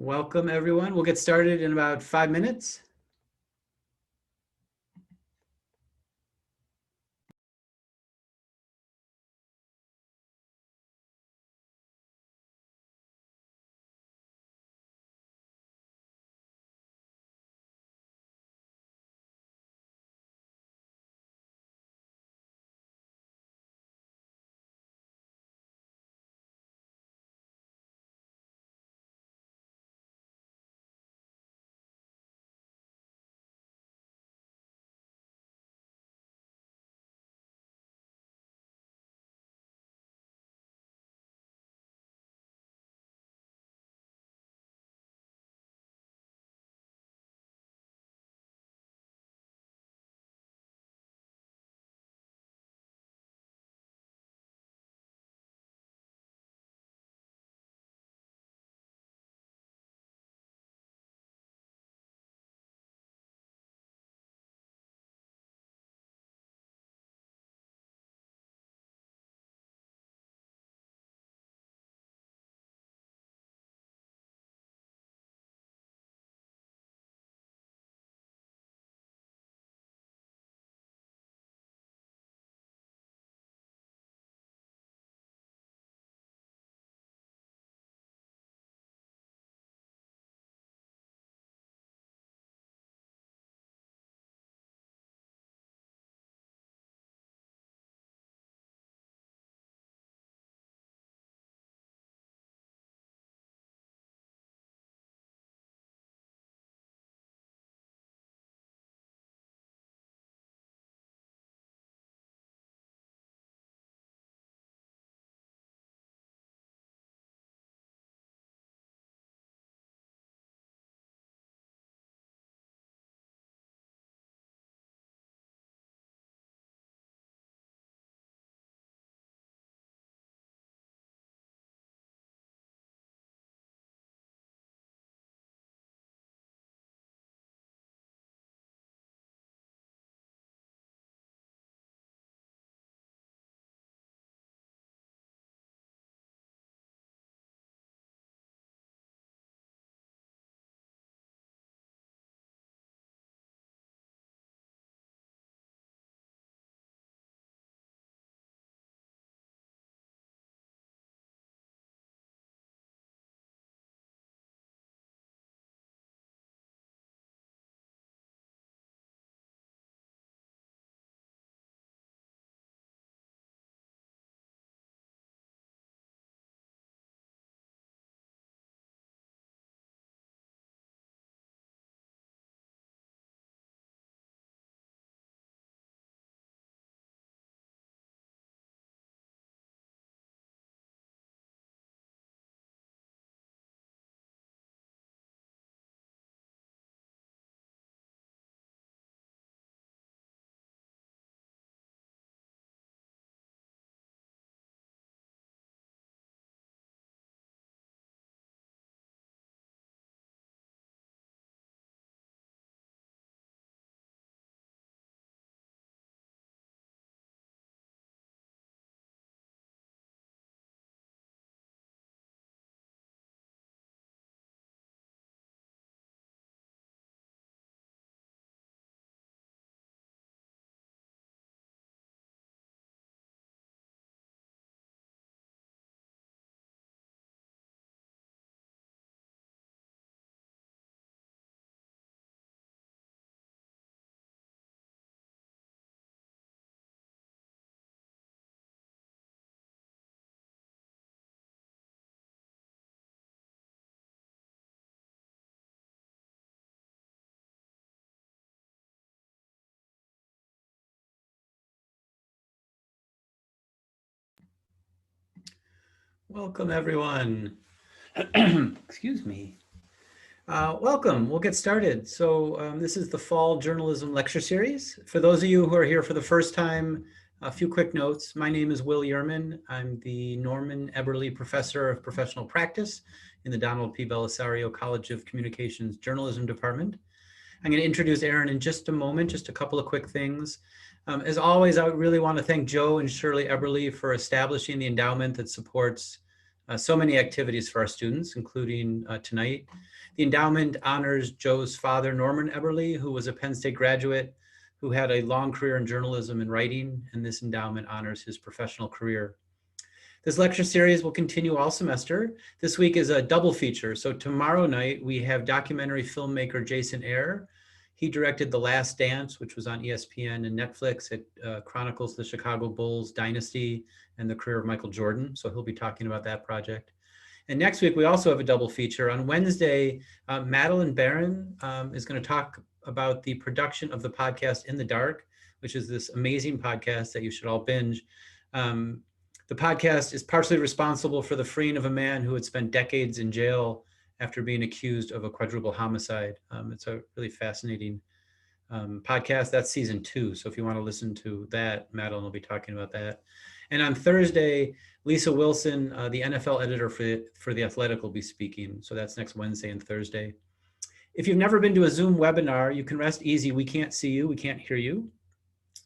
Welcome, everyone. We'll get started in about 5 minutes. Welcome, everyone. Excuse me. Welcome. We'll get started. So this is the Fall Journalism Lecture Series. For those of you who are here for the first time, a few quick notes. My name is Will Yerman. I'm the Norman Eberle Professor of Professional Practice in the Donald P. Belisario College of Communications Journalism Department. I'm going to introduce Erin in just a moment, just a couple of quick things. As always, I really want to thank Joe and Shirley Eberle for establishing the endowment that supports so many activities for our students, including tonight. The endowment honors Joe's father, Norman Eberly, who was a Penn State graduate who had a long career in journalism and writing, and this endowment honors his professional career. This lecture series will continue all semester. This week is a double feature. So tomorrow night, we have documentary filmmaker Jason Eyre. He directed The Last Dance, which was on ESPN and Netflix. It chronicles the Chicago Bulls dynasty and the career of Michael Jordan. So he'll be talking about that project. And next week, we also have a double feature. On Wednesday, Madeline Barron is going to talk about the production of the podcast In the Dark, which is this amazing podcast that you should all binge. The podcast is partially responsible for the freeing of a man who had spent decades in jail after being accused of a quadruple homicide. It's a really fascinating podcast. That's season 2. So if you want to listen to that, Madeline will be talking about that. And on Thursday, Lisa Wilson, the NFL editor for The Athletic, will be speaking. So that's next Wednesday and Thursday. If you've never been to a Zoom webinar, you can rest easy. We can't see you. We can't hear you.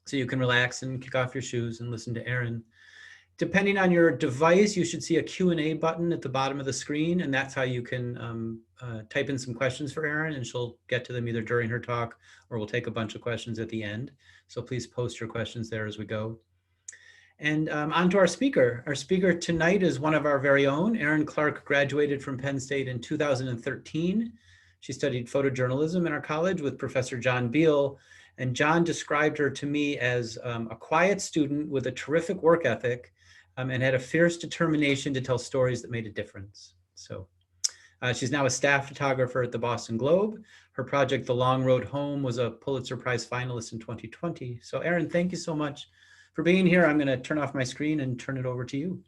So you can relax and kick off your shoes and listen to Erin. Depending on your device, you should see a Q&A button at the bottom of the screen, and that's how you can type in some questions for Erin, and she'll get to them either during her talk or we'll take a bunch of questions at the end. So please post your questions there as we go. And on to our speaker. Our speaker tonight is one of our very own. Erin Clark graduated from Penn State in 2013. She studied photojournalism in our college with Professor John Beal, and John described her to me as a quiet student with a terrific work ethic, and had a fierce determination to tell stories that made a difference. So she's now a staff photographer at the Boston Globe. Her project, The Long Road Home, was a Pulitzer Prize finalist in 2020. So Erin, thank you so much for being here. I'm gonna turn off my screen and turn it over to you.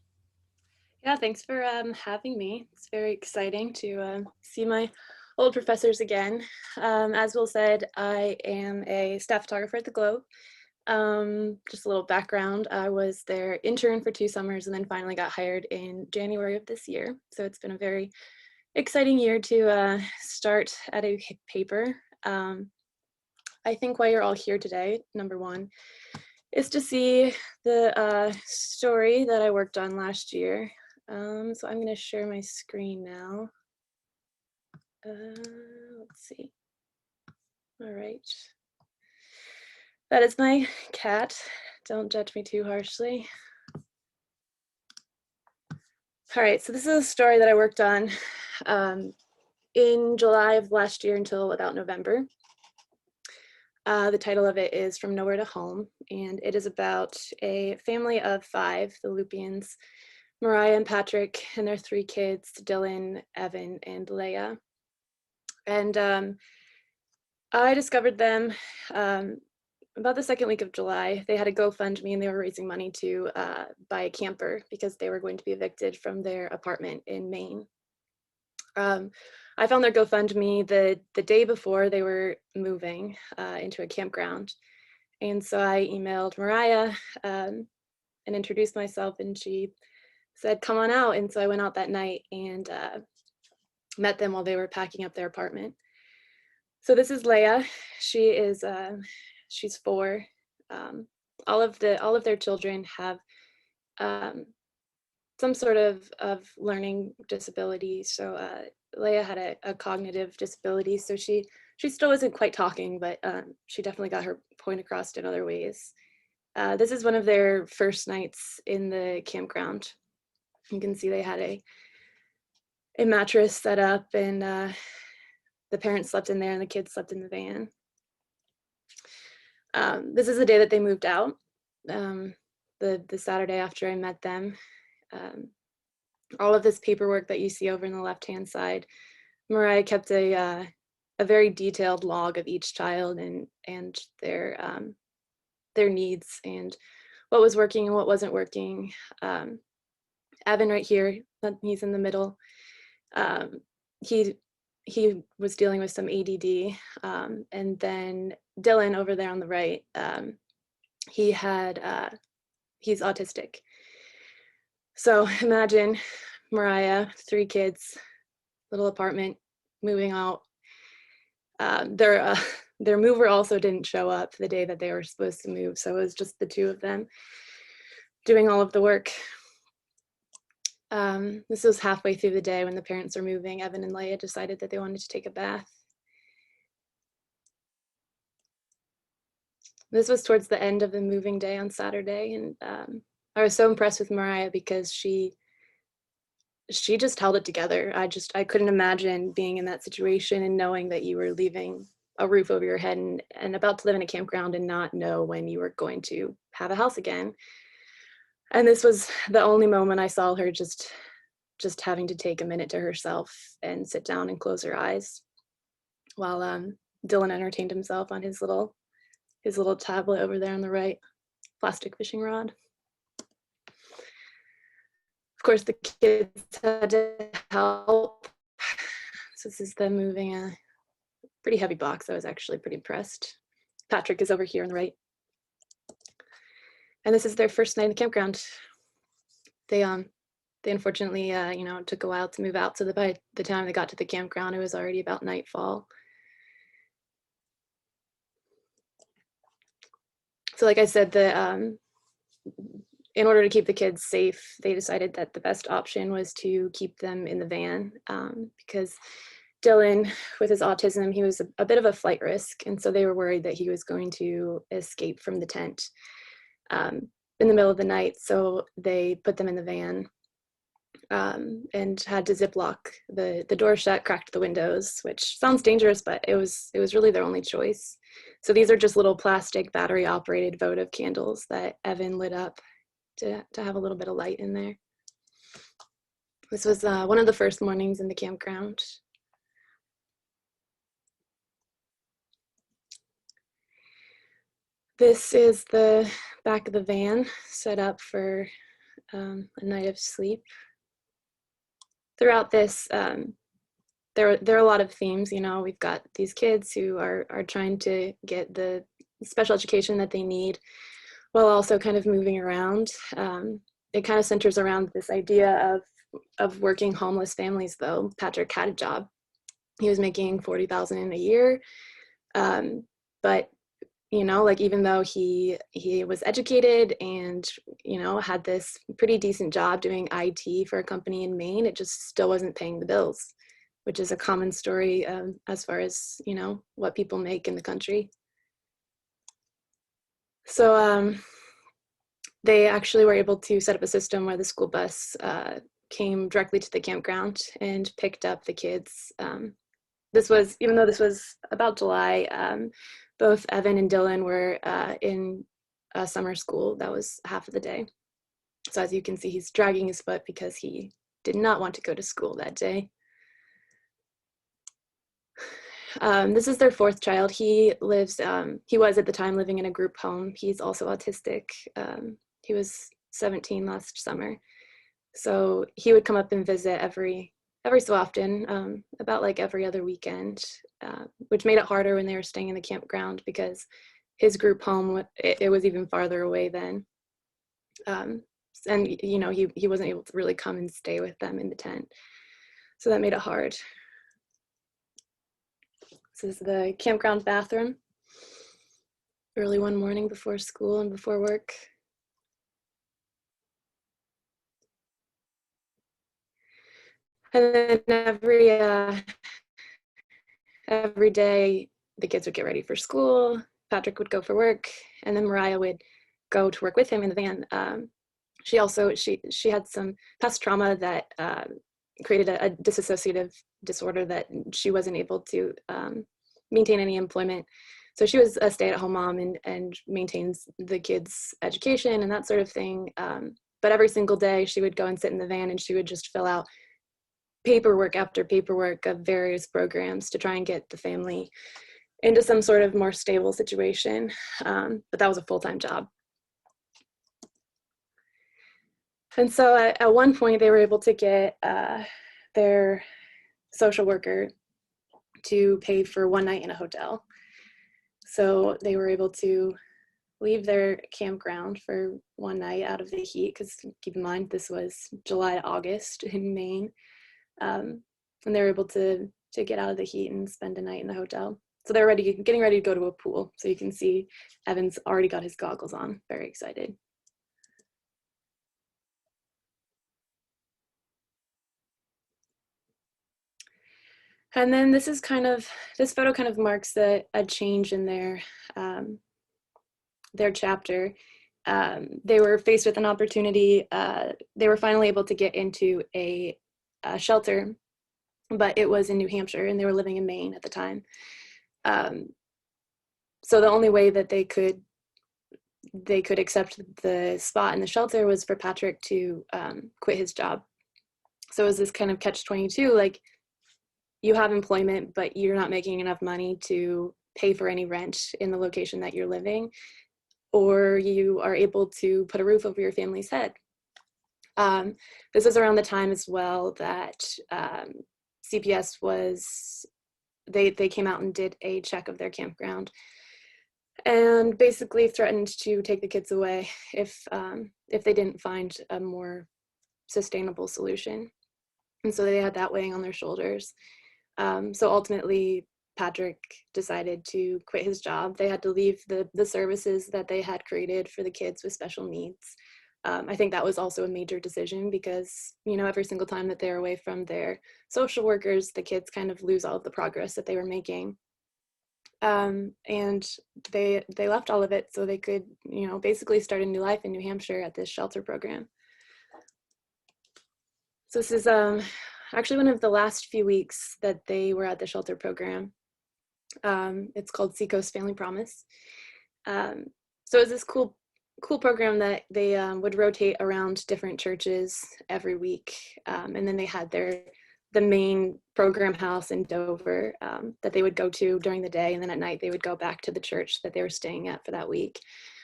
Yeah, thanks for having me. It's very exciting to see my old professors again. As Will said, I am a staff photographer at the Globe. Just a little background, I was their intern for 2 summers and then finally got hired in January of this year. So it's been a very exciting year to start at a paper. I think why you're all here today, number one, is to see the story that I worked on last year. So I'm gonna share my screen now. Let's see. All right. That is my cat. Don't judge me too harshly. All right, so this is a story that I worked on in July of last year until about November. The title of it is From Nowhere to Home, and it is about a family of 5, the Lupians, Mariah and Patrick, and their 3 kids, Dylan, Evan, and Leia. And I discovered them about the second week of July. They had a GoFundMe and they were raising money to buy a camper because they were going to be evicted from their apartment in Maine. I found their GoFundMe the day before they were moving into a campground. And so I emailed Mariah and introduced myself, and she said, come on out. And so I went out that night and met them while they were packing up their apartment. So this is Leia. She is she's 4. All of their children have some sort of learning disability. So Leia had a cognitive disability, so she still isn't quite talking, but she definitely got her point across in other ways. This is one of their first nights in the campground. You can see they had a mattress set up, and the parents slept in there and the kids slept in the van. This is the day that they moved out, the Saturday after I met them. All of this paperwork that you see over in the left-hand side, Mariah kept a very detailed log of each child and their needs and what was working and what wasn't working. Evan right here, he's in the middle. He was dealing with some ADD, and then Dylan over there on the right, he's autistic. So imagine Mariah, 3 kids, little apartment, moving out. Their mover also didn't show up the day that they were supposed to move, so it was just the 2 of them doing all of the work. This was halfway through the day when the parents were moving. Evan and Leia decided that they wanted to take a bath. This was towards the end of the moving day on Saturday, and I was so impressed with Mariah because she just held it together. I couldn't imagine being in that situation and knowing that you were leaving a roof over your head and about to live in a campground and not know when you were going to have a house again. And this was the only moment I saw her just having to take a minute to herself and sit down and close her eyes while Dylan entertained himself on his little tablet over there on the right, plastic fishing rod. Of course, the kids had to help. So this is them moving a pretty heavy box. I was actually pretty impressed. Patrick is over here on the right. And this is their first night in the campground. They unfortunately, it took a while to move out. So that by the time they got to the campground, it was already about nightfall. So like I said, in order to keep the kids safe, they decided that the best option was to keep them in the van because Dylan, with his autism, he was a bit of a flight risk. And so they were worried that he was going to escape from the tent in the middle of the night. So they put them in the van and had to ziplock the door shut, cracked the windows, which sounds dangerous, but it was really their only choice. So these are just little plastic battery operated votive candles that Evan lit up to have a little bit of light in there. This was one of the first mornings in the campground. This is the back of the van set up for a night of sleep. Throughout this, there are a lot of themes. We've got these kids who are trying to get the special education that they need while also kind of moving around. It kind of centers around this idea of working homeless families, though. Patrick had a job. He was making $40,000 a year. But, even though he was educated and, had this pretty decent job doing IT for a company in Maine, it just still wasn't paying the bills, which is a common story as far as, what people make in the country. So they actually were able to set up a system where the school bus came directly to the campground and picked up the kids. Even though this was about July, both Evan and Dylan were in summer school. That was half of the day. So as you can see, he's dragging his foot because he did not want to go to school that day. This is their fourth child. He was at the time living in a group home. He's also autistic. He was 17 last summer. So he would come up and visit every so often, about like every other weekend, which made it harder when they were staying in the campground because his group home, it was even farther away then. And, he wasn't able to really come and stay with them in the tent. So that made it hard. This is the campground bathroom. Early one morning before school and before work. And then every day the kids would get ready for school. Patrick would go for work, and then Mariah would go to work with him in the van. She had some past trauma that created a dissociative disorder that she wasn't able to maintain any employment. So she was a stay-at-home mom and maintains the kids' education and that sort of thing. But every single day she would go and sit in the van and she would just fill out paperwork after paperwork of various programs to try and get the family into some sort of more stable situation. But that was a full-time job. And so at one point they were able to get their social worker to pay for one night in a hotel. So they were able to leave their campground for one night out of the heat, because keep in mind this was July to August in Maine. And they were able to get out of the heat and spend a night in the hotel. So they're getting ready to go to a pool. So you can see Evan's already got his goggles on, very excited. And then this photo kind of marks a change in their chapter. They were faced with an opportunity. They were finally able to get into a shelter, but it was in New Hampshire, and they were living in Maine at the time. So the only way that they could accept the spot in the shelter was for Patrick to quit his job. So it was this kind of catch-22, like, you have employment, but you're not making enough money to pay for any rent in the location that you're living, or you are able to put a roof over your family's head. This was around the time as well that CPS they came out and did a check of their campground and basically threatened to take the kids away if they didn't find a more sustainable solution. And so they had that weighing on their shoulders. So ultimately, Patrick decided to quit his job. They had to leave the services that they had created for the kids with special needs. I think that was also a major decision because, every single time that they're away from their social workers, the kids kind of lose all of the progress that they were making. And they left all of it so they could, basically start a new life in New Hampshire at this shelter program. So this is actually one of the last few weeks that they were at the shelter program. It's called Seacoast Family Promise. So it's this cool program that they would rotate around different churches every week. And then they had the main program house in Dover that they would go to during the day. And then at night they would go back to the church that they were staying at for that week.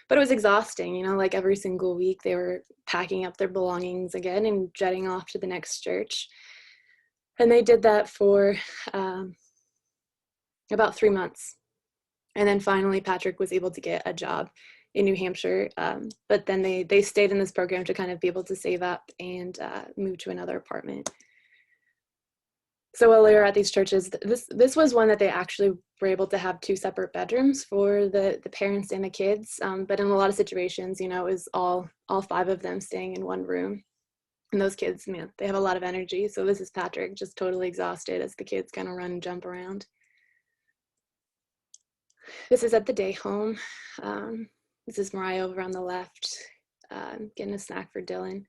But it was exhausting, like every single week they were packing up their belongings again and jetting off to the next church. And they did that for about 3 months. And then finally, Patrick was able to get a job in New Hampshire. But then they stayed in this program to kind of be able to save up and move to another apartment. So while they were at these churches, this was one that they actually were able to have 2 separate bedrooms for the parents and the kids. But in a lot of situations, it was all 5 of them staying in one room. And those kids, man, they have a lot of energy. So this is Patrick just totally exhausted as the kids kind of run and jump around. This is at the day home. This is Mariah over on the left, getting a snack for Dylan.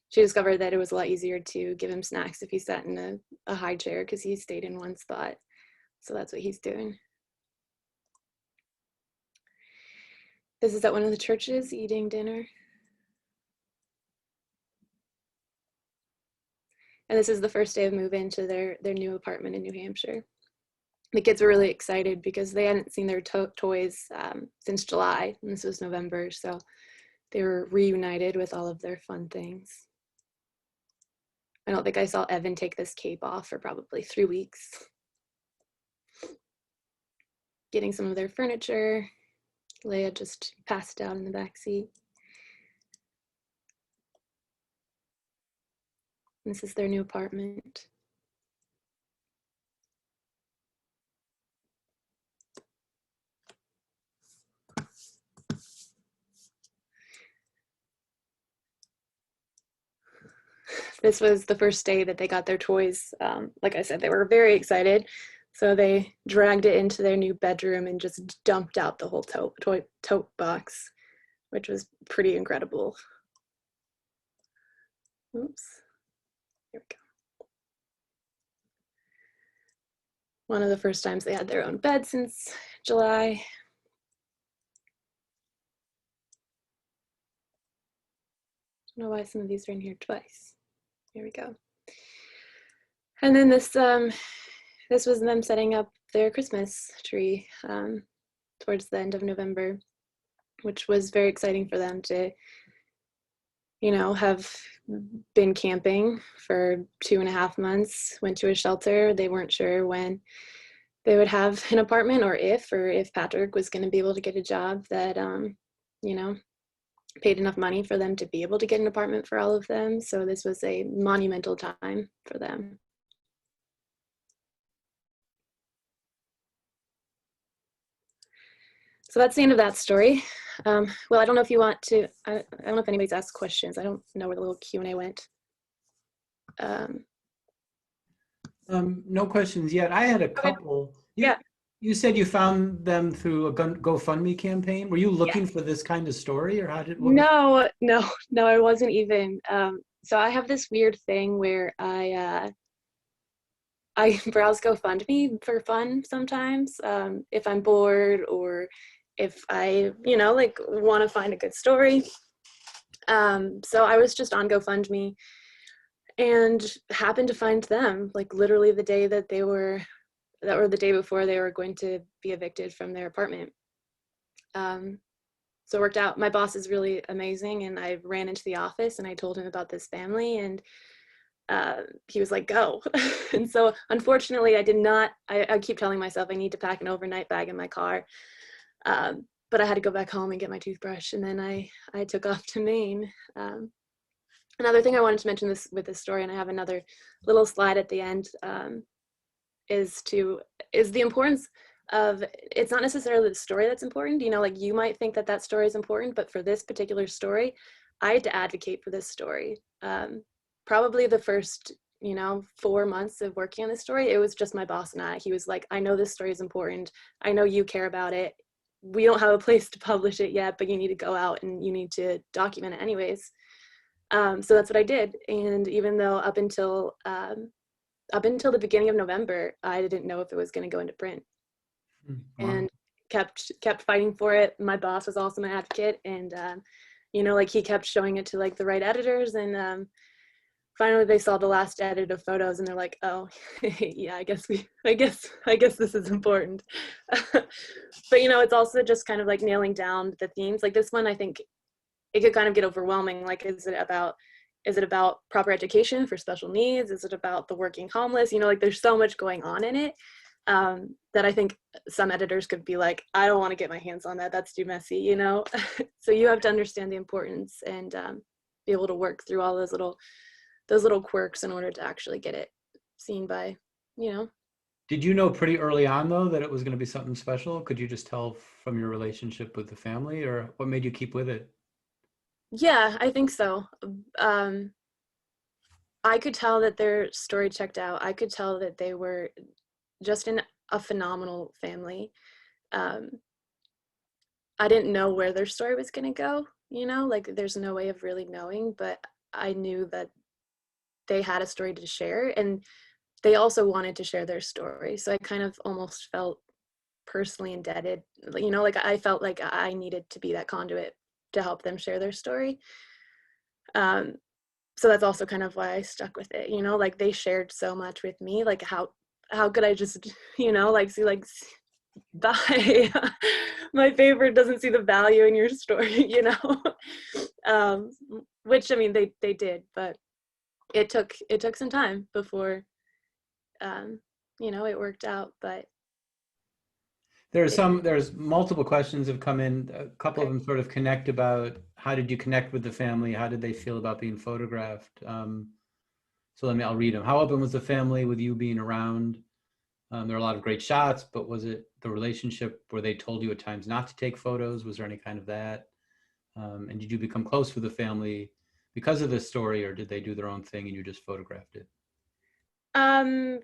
She discovered that it was a lot easier to give him snacks if he sat in a high chair because he stayed in one spot. So that's what he's doing. This is at one of the churches eating dinner. And this is the first day of move-in to their new apartment in New Hampshire. The kids were really excited because they hadn't seen their toys since July, and this was November, so they were reunited with all of their fun things. I don't think I saw Evan take this cape off for probably 3 weeks. Getting some of their furniture. Leia just passed out in the back seat. This is their new apartment. This was the first day that they got their toys. Like I said, they were very excited. So they dragged it into their new bedroom and just dumped out the whole tote box, which was pretty incredible. Oops. Here we go. One of the first times they had their own bed since July. I don't know why some of these are in here twice. Here we go. And then this was them setting up their Christmas tree towards the end of November, which was very exciting for them to, have been camping for 2.5 months, went to a shelter. They weren't sure when they would have an apartment or if Patrick was going to be able to get a job that, paid enough money for them to be able to get an apartment for all of them. So this was a monumental time for them. So that's the end of that story. Well, I don't know if you want to, I don't know if anybody's asked questions. I don't know where the little Q&A went. No questions yet. I had a Okay. couple. Yeah. You said you found them through a GoFundMe campaign. Were you looking Yes. for this kind of story, or how did what? No, no, no, I wasn't even. So I have this weird thing where I browse GoFundMe for fun sometimes, if I'm bored or if I, like want to find a good story. So I was just on GoFundMe and happened to find them like literally the day that were the day before they were going to be evicted from their apartment. Um, so it worked out. My boss is really amazing, and I ran into the office and I told him about this family, and he was like, go. And so unfortunately I did not, I keep telling myself I need to pack an overnight bag in my car. But I had to go back home and get my toothbrush, and then I took off to Maine. Another thing I wanted to mention this with this story, and I have another little slide at the end, is the importance of, it's not necessarily the story that's important. Like you might think that that story is important, but for this particular story, I had to advocate for this story. Probably the first 4 months of working on this story, it was just my boss and I. He was like, I know this story is important, I know you care about it, we don't have a place to publish it yet, but you need to go out and you need to document it anyways. So that's what I did. And even though up until the beginning of November, I didn't know if it was going to go into print, Wow. and kept fighting for it. My boss was also my advocate, and like he kept showing it to like the right editors, and finally they saw the last edit of photos, and they're like, oh, yeah, I guess this is important. But it's also just kind of like nailing down the themes. Like this one, I think it could kind of get overwhelming. Like, is it about proper education for special needs? Is it about the working homeless? Like there's so much going on in it, that I think some editors could be like, I don't want to get my hands on that. That's too messy. So you have to understand the importance and be able to work through all those little quirks in order to actually get it seen by, you know. Did you know pretty early on though that it was going to be something special? Could you just tell from your relationship with the family, or what made you keep with it? Yeah, I think so. Um, I could tell that their story checked out. I could tell that they were just in a phenomenal family. Um, I didn't know where their story was going to go, like there's no way of really knowing, but I knew that they had a story to share, and they also wanted to share their story. So I kind of almost felt personally indebted, like I felt like I needed to be that conduit to help them share their story. Um, so that's also kind of why I stuck with it, like they shared so much with me. Like how could I just, like see like bye. My favorite doesn't see the value in your story, um, which I mean they did, but it took some time before um, it worked out. But it, There's multiple questions have come in. A couple of okay. them sort of connect about how did you connect with the family? How did they feel about being photographed? So I'll read them. How open was the family with you being around? There are a lot of great shots, but was it the relationship where they told you at times not to take photos? Was there any kind of that? And did you become close with the family because of this story, or did they do their own thing and you just photographed it? um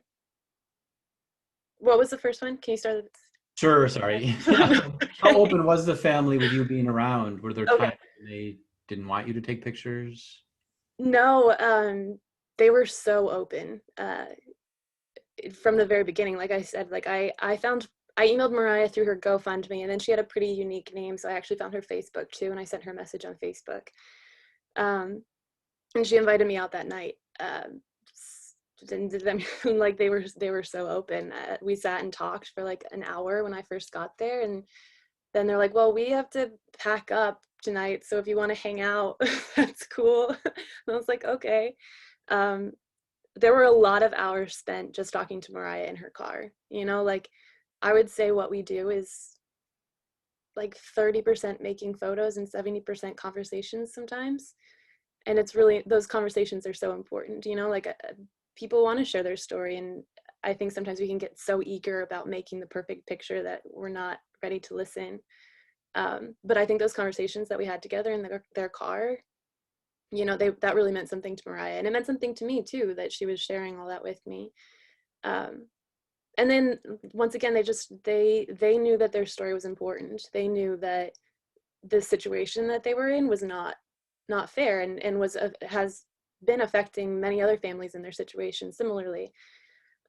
what was the first one? Can you start with Sure, sorry. How okay. open was the family with you being around? Were there Okay. times when they didn't want you to take pictures? No, they were so open from the very beginning. Like I said, like I emailed Mariah through her GoFundMe, and then she had a pretty unique name, so I actually found her Facebook too, and I sent her a message on Facebook. Um, and she invited me out that night. And like they were so open. We sat and talked for like an hour when I first got there, and then they're like, well, we have to pack up tonight, so if you want to hang out, that's cool. And I was like, okay. um, there were a lot of hours spent just talking to Mariah in her car. Like I would say what we do is like 30% making photos and 70% conversations sometimes. And it's really, those conversations are so important, like people want to share their story. And I think sometimes we can get so eager about making the perfect picture that we're not ready to listen. But I think those conversations that we had together in their car, that really meant something to Mariah, and it meant something to me too, that she was sharing all that with me. And then once again, they knew that their story was important. They knew that the situation that they were in was not fair, and has been affecting many other families in their situation similarly.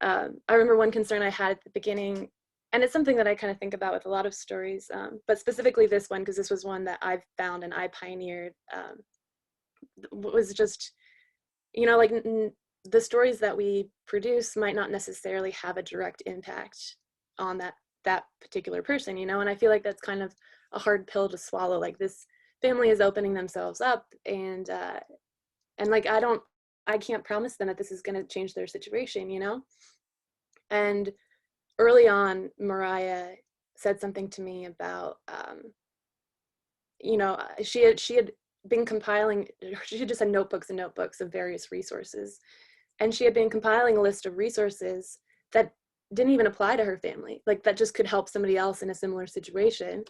I remember one concern I had at the beginning, and it's something that I kind of think about with a lot of stories, but specifically this one, because this was one that I've found and I pioneered, was just, like the stories that we produce might not necessarily have a direct impact on that particular person, and I feel like that's kind of a hard pill to swallow. Like, this family is opening themselves up, and like, I can't promise them that this is going to change their situation, and early on, Mariah said something to me about, she had been compiling, she just had notebooks and notebooks of various resources, and she had been compiling a list of resources that didn't even apply to her family, like that just could help somebody else in a similar situation.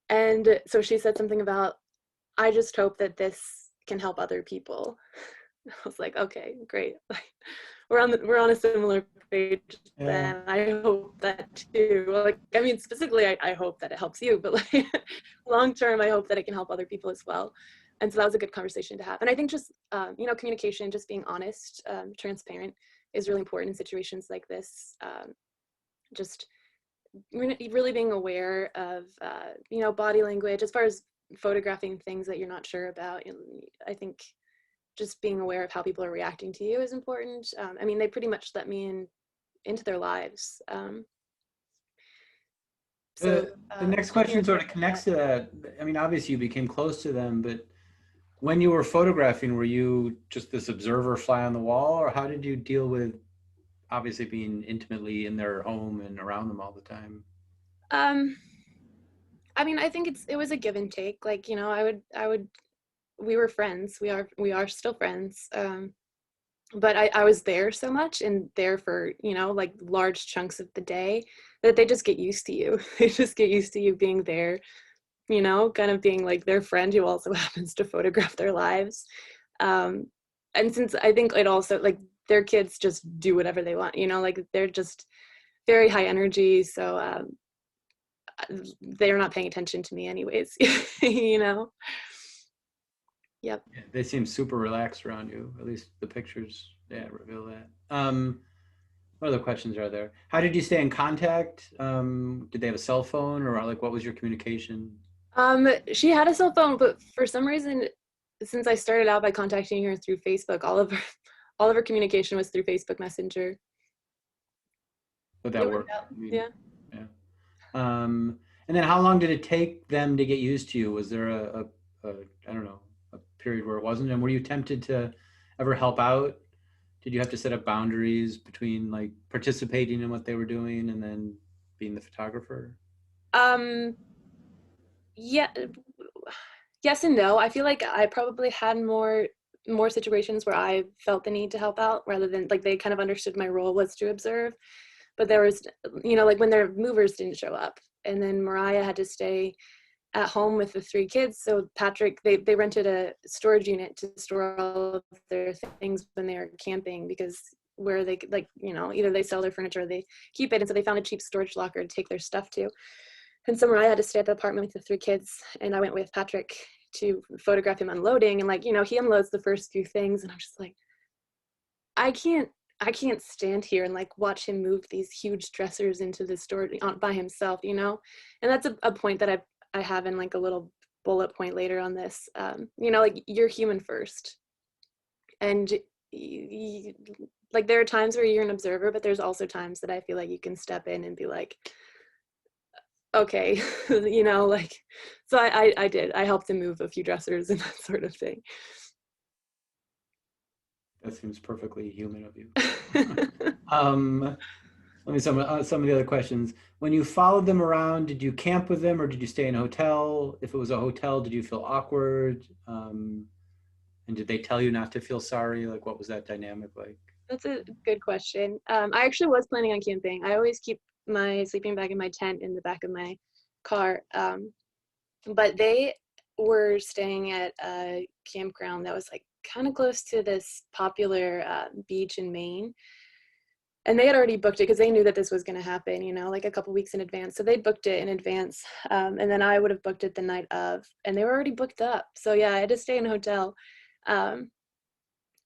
And so she said something about, I just hope that this can help other people. I was like, okay, great. We're on a similar page. Yeah. Then I hope that too. Like, I mean, specifically, I hope that it helps you, but like long term, I hope that it can help other people as well. And so that was a good conversation to have. And I think just communication, just being honest, transparent, is really important in situations like this. Just really being aware of body language as far as photographing things that you're not sure about. I think just being aware of how people are reacting to you is important. I mean, they pretty much let me into their lives. The next question sort of connects to that. I mean, obviously you became close to them, but when you were photographing, were you just this observer fly on the wall, or how did you deal with obviously being intimately in their home and around them all the time? I mean, I think it was a give and take. Like, I would, we were friends. We are still friends. But I was there so much, and there for, like large chunks of the day, that they just get used to you. They just get used to you being there, kind of being like their friend who also happens to photograph their lives. And since I think it also, like, their kids just do whatever they want, like they're just very high energy. So they're not paying attention to me anyways, Yep. Yeah, they seem super relaxed around you. At least the pictures, yeah, reveal that. What other questions are there? How did you stay in contact? Did they have a cell phone, or like what was your communication? She had a cell phone, but for some reason, since I started out by contacting her through Facebook, all of her communication was through Facebook Messenger. Would It that worked work? out. I mean, Yeah. yeah. And then how long did it take them to get used to you? Was there a I don't know, a period where it wasn't? And were you tempted to ever help out? Did you have to set up boundaries between like participating in what they were doing and then being the photographer? Um, yeah, yes and no. I feel like I probably had more situations where I felt the need to help out, rather than, like, they kind of understood my role was to observe. But there was, like when their movers didn't show up, and then Mariah had to stay at home with the three kids. So Patrick, they rented a storage unit to store all of their things when they were camping, because where they could, like, either they sell their furniture or they keep it. And so they found a cheap storage locker to take their stuff to. And so Mariah had to stay at the apartment with the three kids, and I went with Patrick to photograph him unloading. And, like, he unloads the first few things, and I'm just like, I can't I can't stand here and, like, watch him move these huge dressers into the store by himself, And that's a point that I have in, like, a little bullet point later on this. Like, you're human first, and like, there are times where you're an observer, but there's also times that I feel like you can step in and be like, okay, like, so I did. I helped him move a few dressers and that sort of thing. That seems perfectly human of you. um, Let me some of the other questions. When you followed them around, did you camp with them or did you stay in a hotel? If it was a hotel, did you feel awkward? And did they tell you not to feel sorry? Like, what was that dynamic like? That's a good question. I actually was planning on camping. I always keep my sleeping bag in my tent in the back of my car. But they were staying at a campground that was, like, kind of close to this popular beach in Maine. and they had already booked it because they knew that this was going to happen, you know, like a couple weeks in advance. So they booked it in advance. And then I would have booked it the night of, and they were already booked up. So yeah, I had to stay in a hotel. And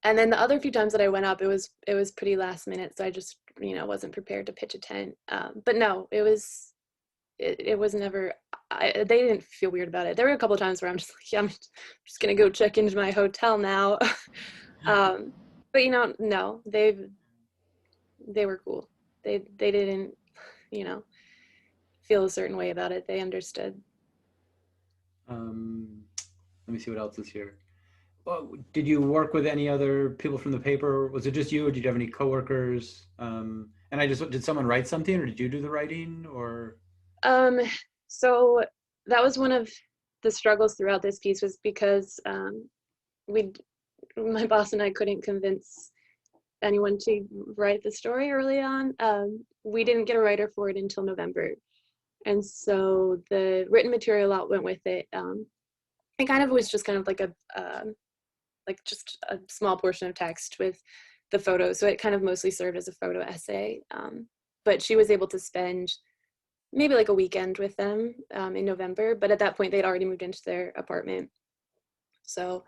then the other few times that I went up, it was pretty last minute. So I just, you know, wasn't prepared to pitch a tent. But no, it was never, they didn't feel weird about it. There were a couple of times where I'm just like, yeah, I'm just going to go check into my hotel now. But you know, no, they were cool. They didn't, you know, feel a certain way about it. They understood. Let me see what else is here. Well, did you work with any other people from the paper? Was it just you, or did you have any coworkers? And did someone write something, or did you do the writing, or? Um, so that was one of the struggles throughout this piece, was because we, my boss and I couldn't convince anyone to write the story early on. We didn't get a writer for it until November. And so the written material out went with it. It kind of was just kind of like like just a small portion of text with the photo. So it kind of mostly served as a photo essay. But she was able to spend maybe like a weekend with them in November. But at that point, they'd already moved into their apartment. So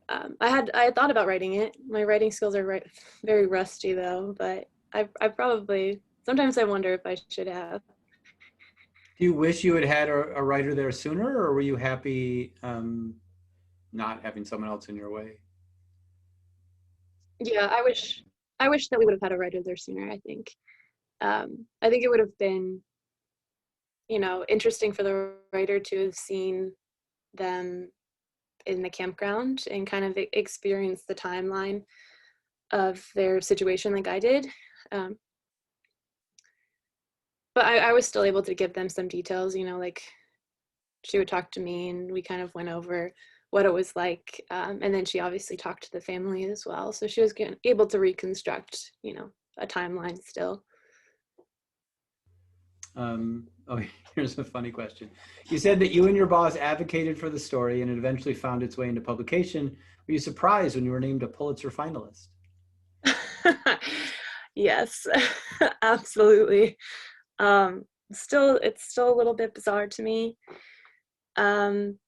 I had thought about writing it. My writing skills are very rusty though, but I probably, sometimes I wonder if I should have. Do you wish you had had a writer there sooner, or were you happy not having someone else in your way? Yeah, I wish that we would have had a writer there sooner, I think it would have been, you know, interesting for the writer to have seen them in the campground and kind of experience the timeline of their situation like I did. Um, but I was still able to give them some details, you know, like she would talk to me and we kind of went over what it was like. And then she obviously talked to the family as well. So she was able to reconstruct, you know, a timeline still. Oh, here's a funny question. You said that you and your boss advocated for the story and it eventually found its way into publication. Were you surprised when you were named a Pulitzer finalist? Yes, absolutely. It's still a little bit bizarre to me. Um,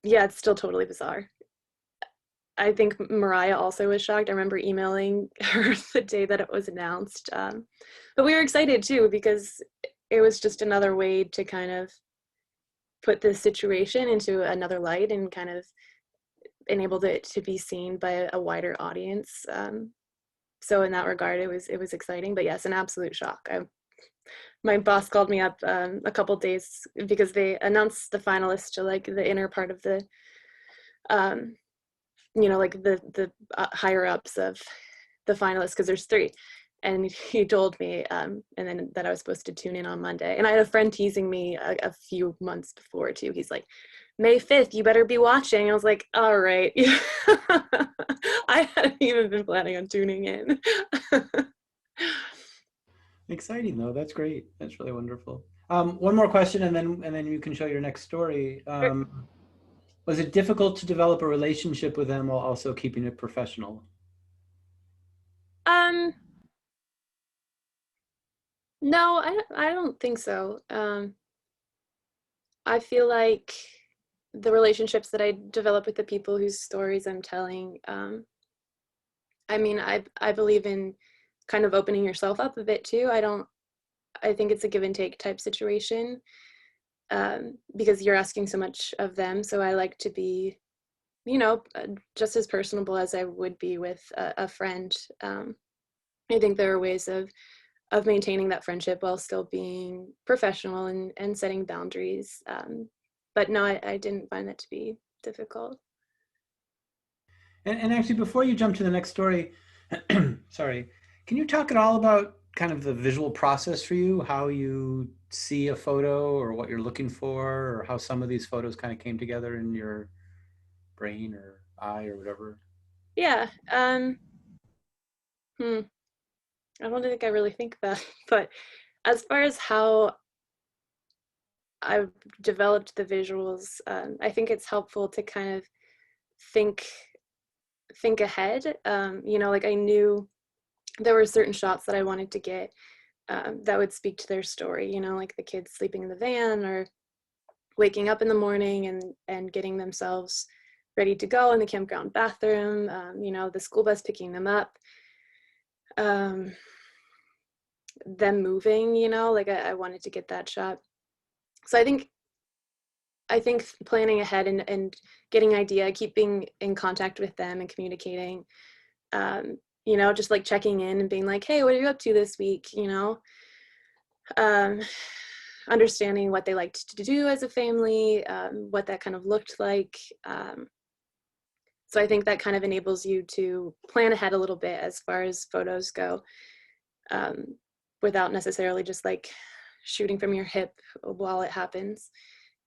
yeah, it's still totally bizarre. I think Mariah also was shocked. I remember emailing her the day that it was announced. But we were excited too, because it was just another way to kind of put this situation into another light and kind of enabled it to be seen by a wider audience. So in that regard, it was exciting, but yes, an absolute shock. My boss called me up a couple days because they announced the finalists to like the inner part of the um, you know, like the higher ups of the finalists, because there's three. And he told me, and then that I was supposed to tune in on Monday. And I had a friend teasing me a few months before too. He's like, May 5th, you better be watching. I was like, all right. I hadn't even been planning on tuning in. Exciting though. That's great. That's really wonderful. One more question, and then you can show your next story. Was it difficult to develop a relationship with them while also keeping it professional? um, no, I don't think so. I feel like the relationships that I develop with the people whose stories I'm telling, I mean, I believe in kind of opening yourself up a bit too. I think it's a give and take type situation, because you're asking so much of them. So I like to be, you know, just as personable as I would be with a friend. I think there are ways of maintaining that friendship while still being professional and setting boundaries. But no, I didn't find that to be difficult. And actually, before you jump to the next story, sorry, can you talk at all about kind of the visual process for you, how you see a photo or what you're looking for, or how some of these photos kind of came together in your brain or eye or whatever? Yeah. Hmm, I don't think I really think about it, but as far as how I've developed the visuals, I think it's helpful to kind of think think ahead. You know, like I knew there were certain shots that I wanted to get that would speak to their story, like the kids sleeping in the van or waking up in the morning and getting themselves ready to go in the campground bathroom, the school bus picking them up, them moving, like I wanted to get that shot. So I think planning ahead and getting idea, keeping in contact with them and communicating, just like checking in and being like, hey, what are you up to this week? Um, understanding what they liked to do as a family, what that kind of looked like. So I think that kind of enables you to plan ahead a little bit as far as photos go, without necessarily just like shooting from your hip while it happens.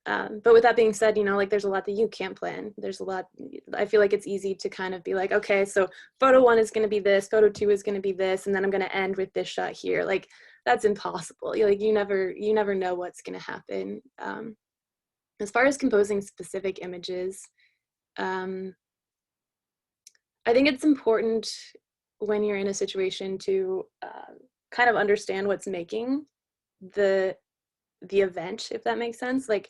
But with that being said, like there's a lot that you can't plan. There's a lot, I feel like it's easy to kind of be like, okay, so photo 1 is going to be this, photo 2 is going to be this, and then I'm going to end with this shot here. Like that's impossible. You never know what's going to happen. As far as composing specific images, I think it's important when you're in a situation to kind of understand what's making the event, if that makes sense. Like,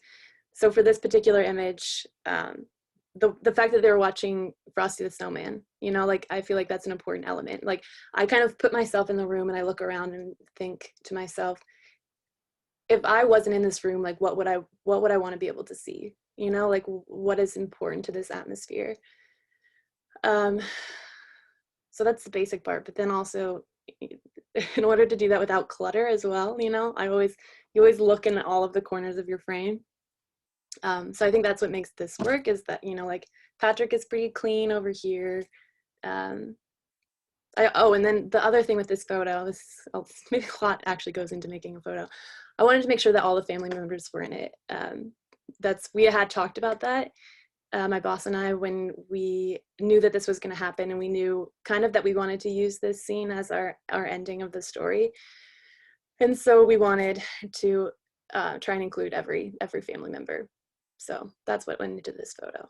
so for this particular image, the fact that they were watching Frosty the Snowman, like I feel like that's an important element. Like I kind of put myself in the room and I look around and think to myself, if I wasn't in this room, like what would I want to be able to see? Like what is important to this atmosphere? So that's the basic part, but then also in order to do that without clutter as well, you always look in all of the corners of your frame. So I think that's what makes this work, is that, like Patrick is pretty clean over here. And then the other thing with this photo, maybe a lot actually goes into making a photo. I wanted to make sure that all the family members were in it. We had talked about that, my boss and I, when we knew that this was going to happen, and we knew kind of that we wanted to use this scene as our ending of the story. And so we wanted to try and include every family member. So that's what went into this photo.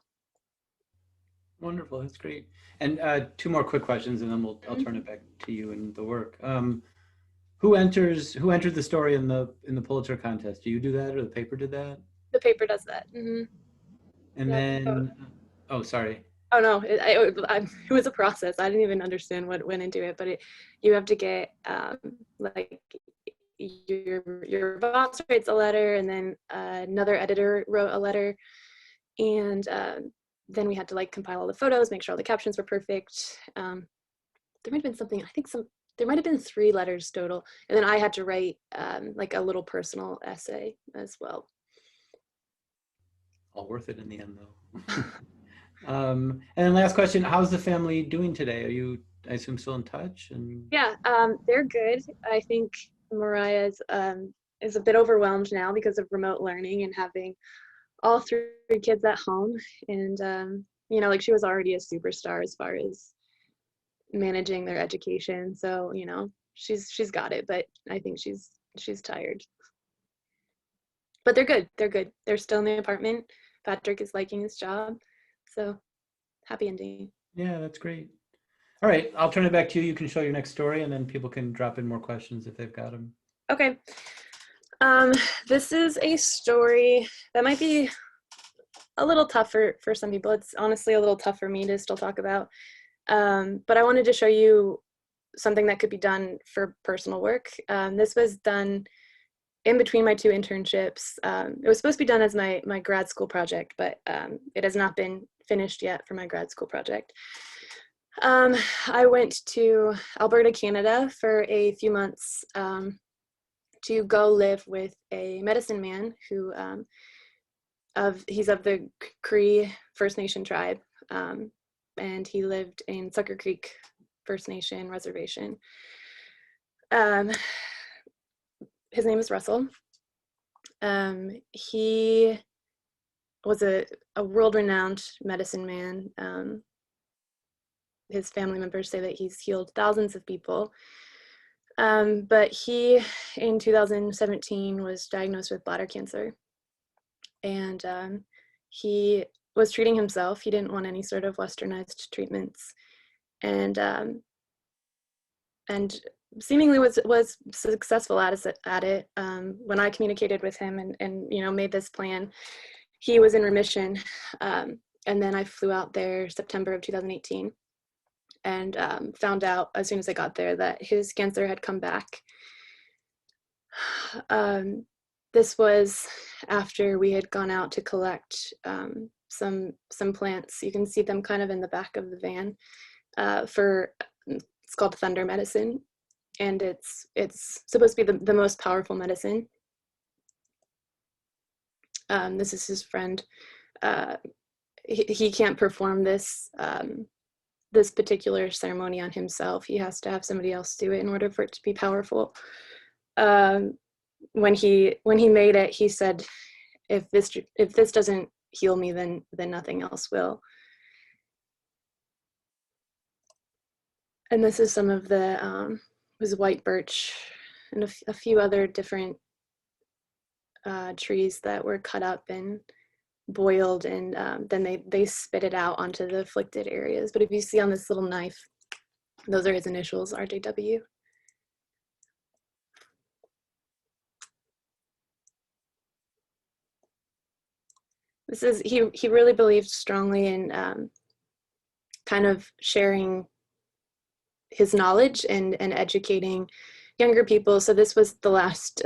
Wonderful, that's great. And 2 more quick questions, and then I'll turn it back to you and the work. Who entered the story in the Pulitzer contest? Do you do that, or the paper did that? The paper does that. Mm-hmm. And Yeah. then, oh, sorry. Oh no, it was a process. I didn't even understand what went into it, but you have to get like your boss writes a letter, and then another editor wrote a letter, and then we had to like compile all the photos, make sure all the captions were perfect. There might have been something, there might have been 3 letters total, and then I had to write like a little personal essay as well. All worth it in the end, though. And then last question, how's the family doing today? Are you, I assume, still in touch? And Yeah, they're good. I think Mariah is a bit overwhelmed now because of remote learning and having all 3 kids at home. And, like she was already a superstar as far as managing their education. So, she's got it, but I think she's tired. But they're good. They're good. They're still in the apartment. Patrick is liking his job. So happy ending. yeah, that's great. All right, I'll turn it back to you. You can show your next story, and then people can drop in more questions if they've got them. Okay. This is a story that might be a little tougher for some people. It's honestly a little tough for me to still talk about. But I wanted to show you something that could be done for personal work. This was done in between my 2 internships. It was supposed to be done as my grad school project, but it has not been finished yet for my grad school project. I went to Alberta, Canada for a few months to go live with a medicine man who he's of the Cree First Nation tribe, and he lived in Sucker Creek First Nation reservation. His name is Russell. He was a world-renowned medicine man. His family members say that he's healed thousands of people. But he, in 2017, was diagnosed with bladder cancer. And he was treating himself. He didn't want any sort of westernized treatments. And and seemingly was successful at it. When I communicated with him and made this plan, he was in remission. And then I flew out there September of 2018 and found out as soon as I got there that his cancer had come back. This was after we had gone out to collect some plants. You can see them kind of in the back of the van it's called Thunder Medicine, and it's supposed to be the most powerful medicine. This is his friend. He can't perform this particular ceremony on himself. He has to have somebody else do it in order for it to be powerful. When he made it, he said, if this doesn't heal me, then nothing else will. And this is some of the was white birch and a few other different trees that were cut up and boiled, and then they spit it out onto the afflicted areas. But if you see on this little knife, those are his initials, RJW. This is he really believed strongly in kind of sharing his knowledge and educating younger people. So this was the last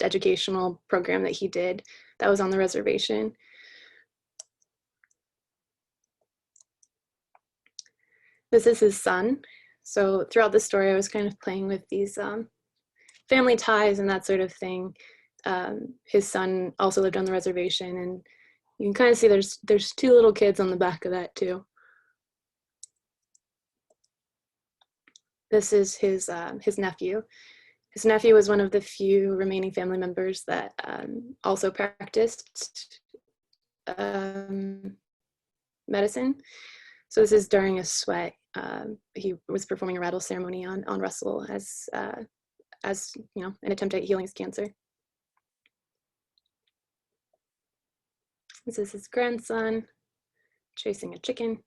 educational program that he did that was on the reservation. This is his son. So throughout the story, I was kind of playing with these family ties and that sort of thing. His son also lived on the reservation, and you can kind of see there's two little kids on the back of that too. This is his nephew. His nephew was one of the few remaining family members that also practiced medicine. So this is during a sweat. He was performing a rattle ceremony on Russell as an attempt at healing his cancer. This is his grandson chasing a chicken.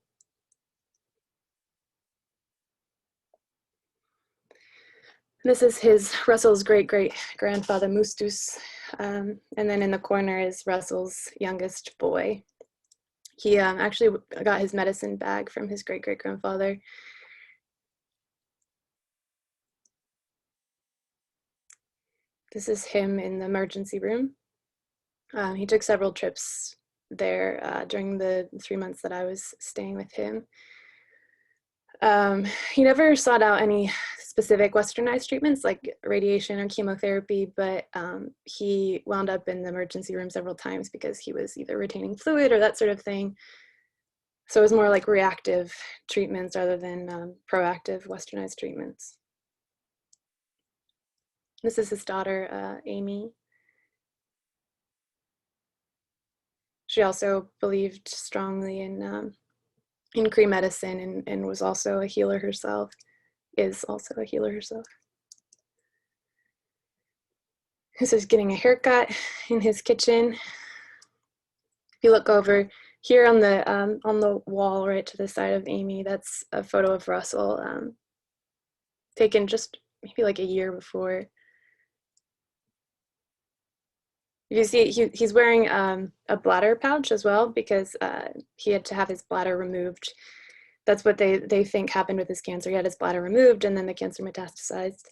This is Russell's great-great-grandfather, Mustus. And then in the corner is Russell's youngest boy. He actually got his medicine bag from his great-great-grandfather. This is him in the emergency room. He took several trips there during the 3 months that I was staying with him. He never sought out any specific westernized treatments like radiation or chemotherapy, but he wound up in the emergency room several times because he was either retaining fluid or that sort of thing. So it was more like reactive treatments rather than proactive westernized treatments. This is his daughter, Amy. She also believed strongly in Cree medicine and was also a healer herself, is also a healer herself. This is getting a haircut in his kitchen. If you look over here on the wall right to the side of Amy, that's a photo of Russell taken just maybe like a year before. You see he's wearing a bladder pouch as well because he had to have his bladder removed. That's what they think happened with his cancer. He had his bladder removed and then the cancer metastasized.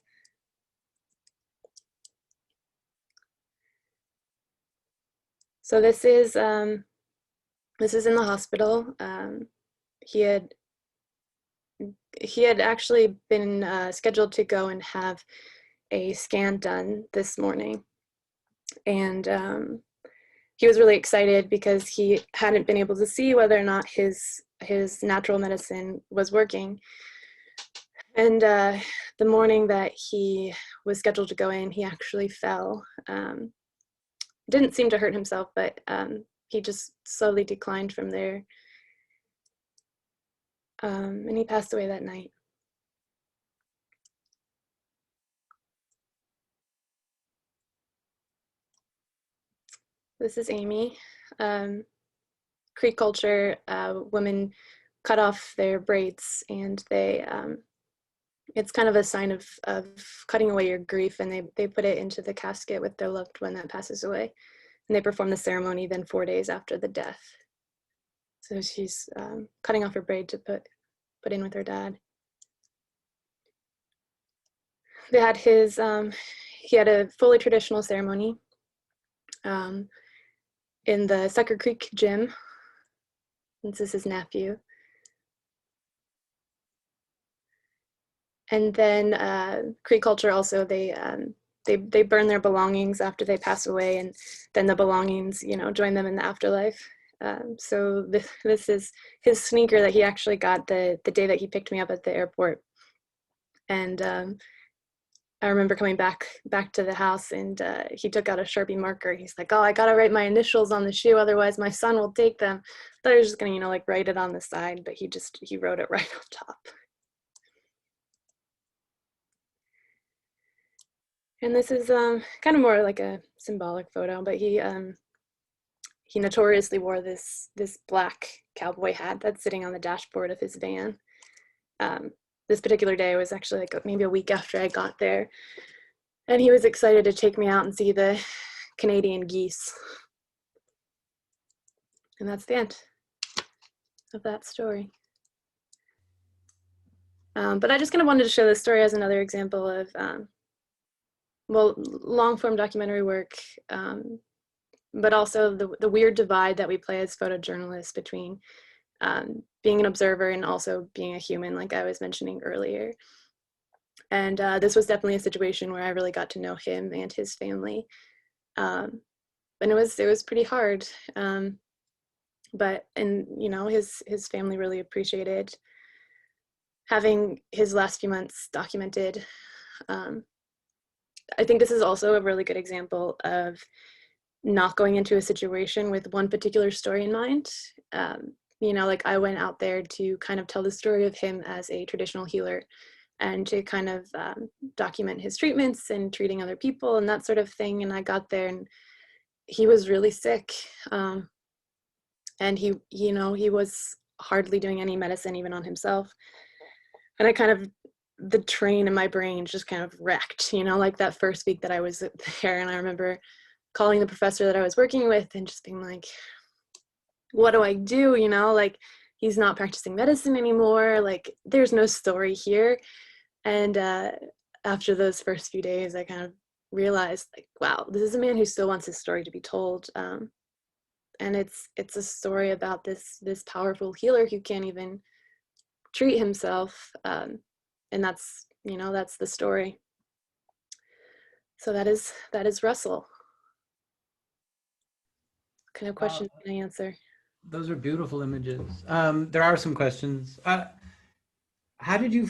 So this is in the hospital. He had actually been scheduled to go and have a scan done this morning. And he was really excited because he hadn't been able to see whether or not his natural medicine was working. And the morning that he was scheduled to go in, he actually fell. Didn't seem to hurt himself, but he just slowly declined from there. And he passed away that night. This is Amy. Cree culture, women cut off their braids and they it's kind of a sign of cutting away your grief, and they put it into the casket with their loved one that passes away, and they perform the ceremony then 4 days after the death. So she's cutting off her braid to put in with her dad. They had he had a fully traditional ceremony in the Sucker Creek gym. This is his nephew. And then Creek culture also, they burn their belongings after they pass away, and then the belongings, join them in the afterlife. So this is his sneaker that he actually got the day that he picked me up at the airport. And I remember coming back to the house, and he took out a Sharpie marker. He's like, "Oh, I gotta write my initials on the shoe, otherwise my son will take them." I thought he was just gonna, like write it on the side, but he wrote it right on top. And this is kind of more like a symbolic photo, but he notoriously wore this black cowboy hat that's sitting on the dashboard of his van. This particular day was actually like maybe a week after I got there, and he was excited to take me out and see the Canadian geese. And that's the end of that story. But I just kind of wanted to show this story as another example of long form documentary work, but also the weird divide that we play as photojournalists between being an observer and also being a human, like I was mentioning earlier. And this was definitely a situation where I really got to know him and his family. And it was pretty hard. But his family really appreciated having his last few months documented. I think this is also a really good example of not going into a situation with one particular story in mind. Like I went out there to kind of tell the story of him as a traditional healer, and to kind of document his treatments and treating other people and that sort of thing. And I got there, and he was really sick. And he was hardly doing any medicine even on himself. And the train in my brain just kind of wrecked, like that first week that I was there. And I remember calling the professor that I was working with and just being like, what do I do? Like, he's not practicing medicine anymore. Like, there's no story here. And after those first few days, I kind of realized, like, wow, this is a man who still wants his story to be told. And it's a story about this powerful healer who can't even treat himself. And that's the story. So that is Russell. What kind of questions can I answer? Those are beautiful images. There are some questions. How did you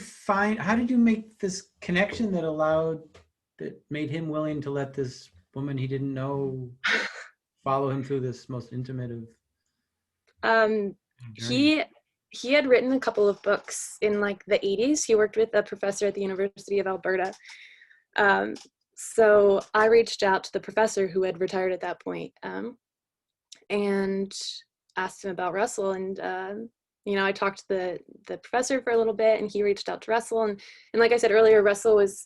make this connection that made him willing to let this woman he didn't know follow him through this most intimate of journey? He had written a couple of books in like the 80s. He worked with a professor at the University of Alberta. So I reached out to the professor, who had retired at that point, and asked him about Russell. And I talked to the professor for a little bit, and he reached out to Russell. And like I said earlier, Russell was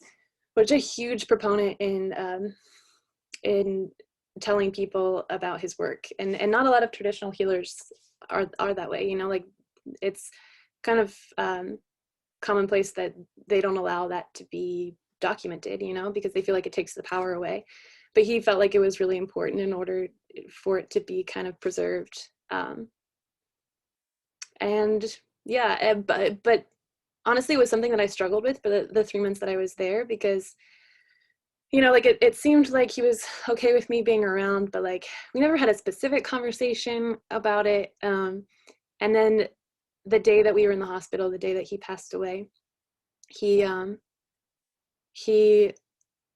a huge proponent in telling people about his work. And not a lot of traditional healers are that way. Like, it's kind of commonplace that they don't allow that to be documented, because they feel like it takes the power away. But he felt like it was really important in order for it to be kind of preserved. And yeah, but honestly, it was something that I struggled with for the 3 months that I was there, because like it seemed like he was okay with me being around, but like we never had a specific conversation about it. And then the day that we were in the hospital, the day that he passed away, he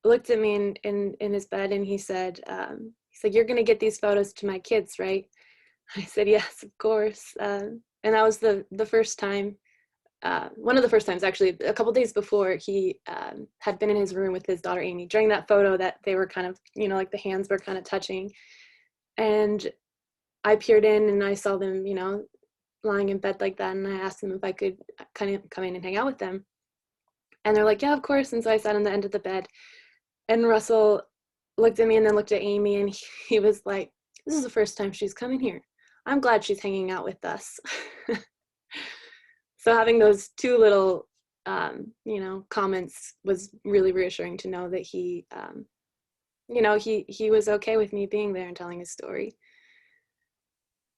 looked at me in his bed, and he said, "You're gonna get these photos to my kids, right?" I said, "Yes, of course." And that was the first time, one of the first times actually. A couple days before, he had been in his room with his daughter Amy during that photo that they were kind of, like the hands were kind of touching. And I peered in and I saw them, lying in bed like that. And I asked them if I could kind of come in and hang out with them. And they're like, yeah, of course. And so I sat on the end of the bed, and Russell looked at me and then looked at Amy, and he was like, this is the first time she's coming here. I'm glad she's hanging out with us. So having those two little, comments was really reassuring to know that he was okay with me being there and telling his story.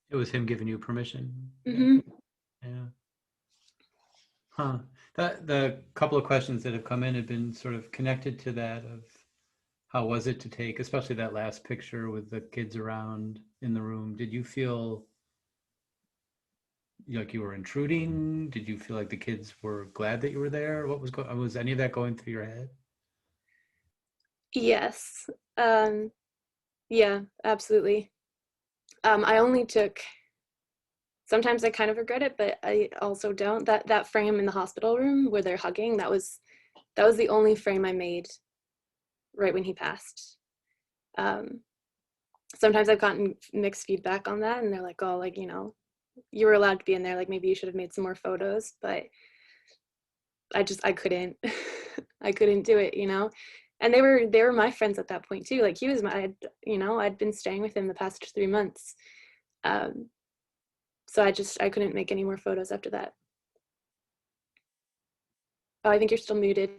It was him giving you permission. Mm-hmm. Yeah. Huh. The couple of questions that have come in have been sort of connected to that of how was it to take, especially that last picture with the kids around in the room. Did you feel like you were intruding? Did you feel like the kids were glad that you were there? Was any of that going through your head? Yes. Yeah, absolutely. I only took, sometimes I kind of regret it, but I also don't. That frame in the hospital room where they're hugging, that was the only frame I made right when he passed. Sometimes I've gotten mixed feedback on that, and they're like, oh, like, you were allowed to be in there, like maybe you should have made some more photos, but I couldn't. I couldn't do it, and they were my friends at that point too. Like he was I'd been staying with him the past 3 months. So I couldn't make any more photos after that. Oh, I think you're still muted.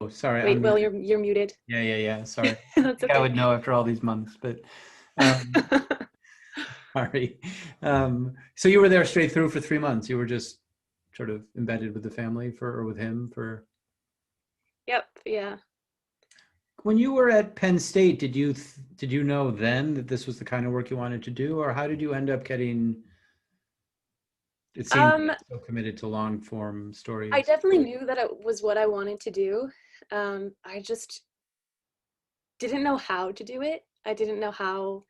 Oh, sorry. Wait, Will, you're muted. Yeah. Sorry. I That's think I okay. would know after all these months, but sorry. So you were there straight through for 3 months. You were just sort of embedded with the family or with him for. Yep. Yeah. When you were at Penn State, did you know then that this was the kind of work you wanted to do, or how did you end up getting? It seems Um, so committed to long form I stories. definitely knew that it was what I wanted to do. I just didn't know how to do it. I didn't know how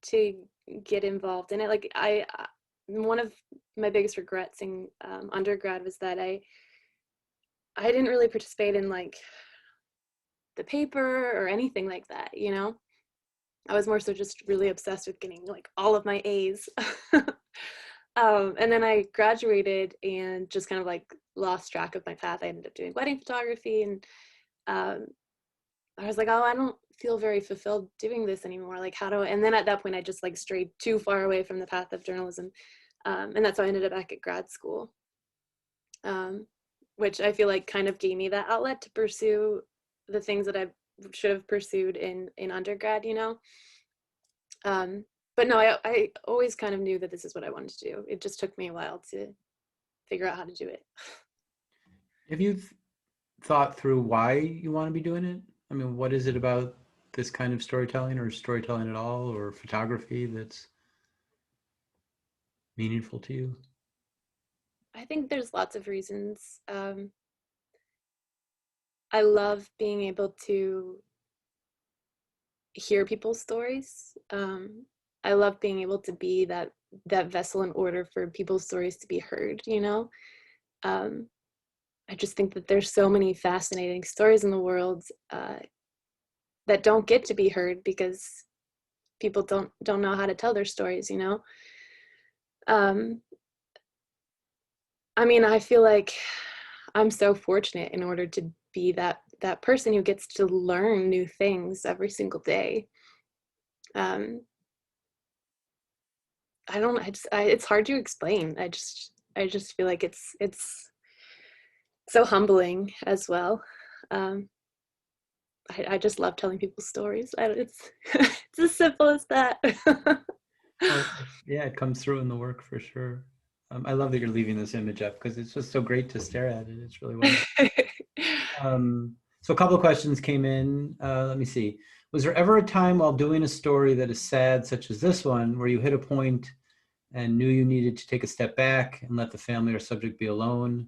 to get involved in it. Like one of my biggest regrets in undergrad was that I didn't really participate in like the paper or anything like that. I was more so just really obsessed with getting like all of my A's. And then I graduated and just kind of like lost track of my path. I ended up doing wedding photography, and um, I was like, oh, I don't feel very fulfilled doing this anymore. Like, and then at that point, I just like strayed too far away from the path of journalism. And that's how I ended up back at grad school, which I feel like kind of gave me that outlet to pursue the things that I should have pursued in undergrad, but no, I always kind of knew that this is what I wanted to do. It just took me a while to figure out how to do it. Have you thought through why you want to be doing it? I mean, what is it about this kind of storytelling or storytelling at all or photography that's meaningful to you? I think there's lots of reasons. I love being able to hear people's stories. I love being able to be that vessel in order for people's stories to be heard. Um, I just think that there's so many fascinating stories in the world that don't get to be heard because people don't know how to tell their stories. Um, I mean, I feel like I'm so fortunate in order to be that person who gets to learn new things every single day. Um, I don't. it's hard to explain. I just feel like it's so humbling as well. Um, I just love telling people stories. It's it's as simple as that. Well, yeah, it comes through in the work for sure. I love that you're leaving this image up because it's just so great to stare at it. It's really wonderful. So a couple of questions came in. Let me see. Was there ever a time while doing a story that is sad, such as this one, where you hit a point and knew you needed to take a step back and let the family or subject be alone?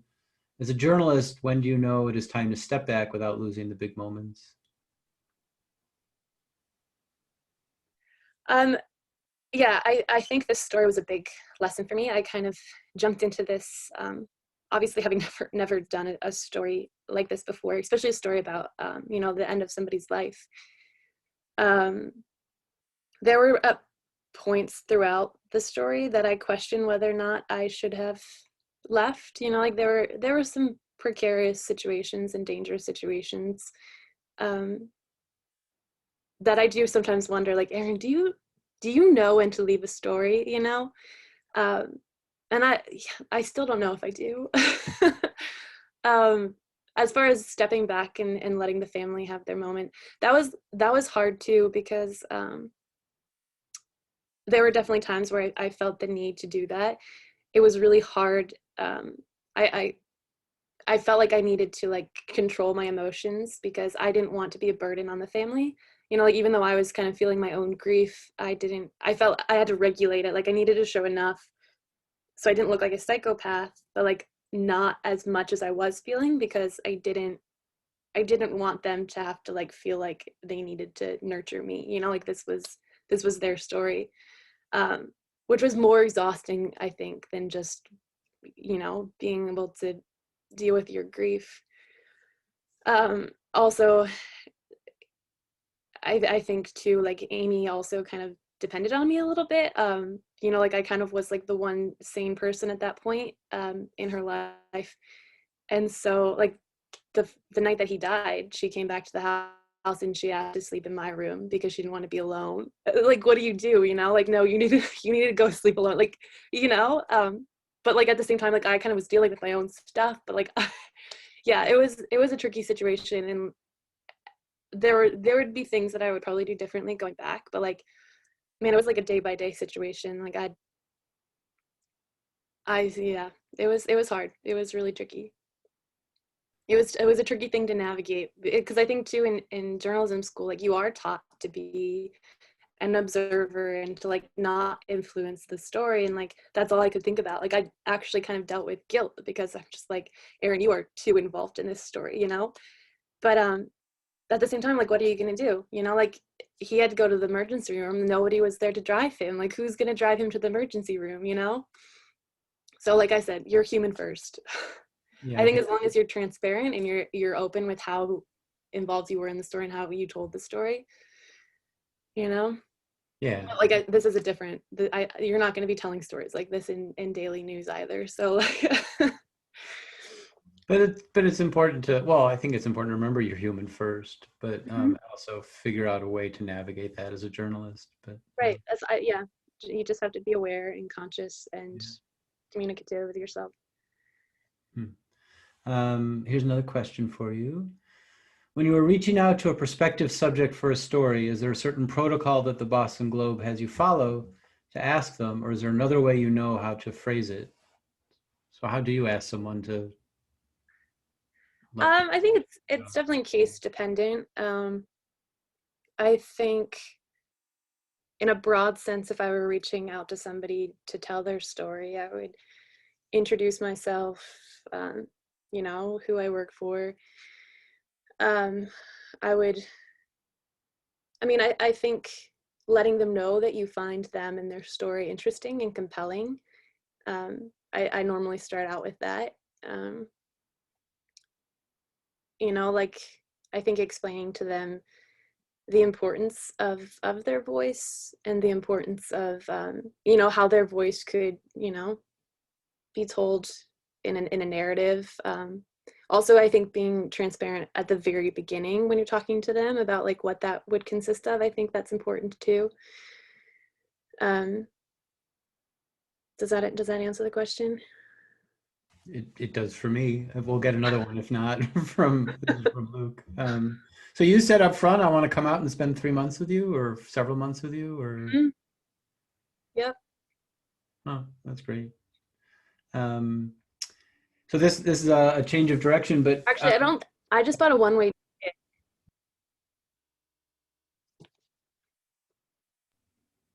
As a journalist, when do you know it is time to step back without losing the big moments? um, yeah, I think this story was a big lesson for me. I kind of jumped into this, obviously having never done a story like this before, especially a story about the end of somebody's life. Um, there were points throughout the story that I question whether or not I should have left. You know, like there were some precarious situations and dangerous situations that I do sometimes wonder, like, Erin, do you know when to leave a story, you know? And I still don't know if I do. um, as far as stepping back and letting the family have their moment, that was hard too, because there were definitely times where I felt the need to do that. It was really hard. I I felt like I needed to like control my emotions because I didn't want to be a burden on the family. You know, like even though I was kind of feeling my own grief, I felt I had to regulate it. Like I needed to show enough so I didn't look like a psychopath, but like not as much as I was feeling, because I didn't want them to have to like feel like they needed to nurture me. You know, like this was their story. Which was more exhausting, I think, than just, you know, being able to deal with your grief. Also, I think too, like Amy also kind of depended on me a little bit. You know, like I kind of was like the one sane person at that point in her life. And so like the night that he died, she came back to the house and she asked to sleep in my room because she didn't want to be alone. Like, what do? You know, like, no, you need to go sleep alone. Like, you know, but like at the same time, like I kind of was dealing with my own stuff, but like, yeah, it was a tricky situation. And there would be things that I would probably do differently going back, but like, man, it was like a day by day situation. Like yeah, it was hard. It was really tricky. It was a tricky thing to navigate, because I think too in journalism school, like you are taught to be an observer and to like not influence the story, and like that's all I could think about. Like I actually kind of dealt with guilt because I'm just like, Erin, you are too involved in this story, you know. But at the same time, like what are you gonna do, you know? Like he had to go to the emergency room, nobody was there to drive him. Like who's gonna drive him to the emergency room, you know? So like I said, you're human first. Yeah, I I think think, as long as you're transparent and you're open with how involved you were in the story and how you told the story, you know. yeah. Like this is a different. You're not going to be telling stories like this in daily news either. So like, But it's important to, well, I think it's important to remember you're human first, but Mhm. also figure out a way to navigate that as a journalist. But Right. Yeah. You just have to be aware and conscious and yeah. communicative with yourself. Here's another question for you. When you are reaching out to a prospective subject for a story, is there a certain protocol that the Boston Globe has you follow to ask them, or is there another way you know how to phrase it? So how do you ask someone to let people I think know? it's definitely case dependent. I think in a broad sense, if I were reaching out to somebody to tell their story, I would introduce myself, um, you know, who I work for. Um, I would, I mean, I think letting them know that you find them and their story interesting and compelling. I normally start out with that. Um, you know, like I think explaining to them the importance of their voice and the importance of you know, how their voice could, you know, be told in a narrative. Also, I think being transparent at the very beginning when you're talking to them about like what that would consist of, I think that's important too. Um, does that answer the question? It does for me. We'll get another one if not from this is from Luke. So you said up front, I want to come out and spend 3 months with you, or several months with you, or Mhm. Yep. oh, that's great. Um, so this is a change of direction, but Actually, I don't. I just bought a one-way ticket.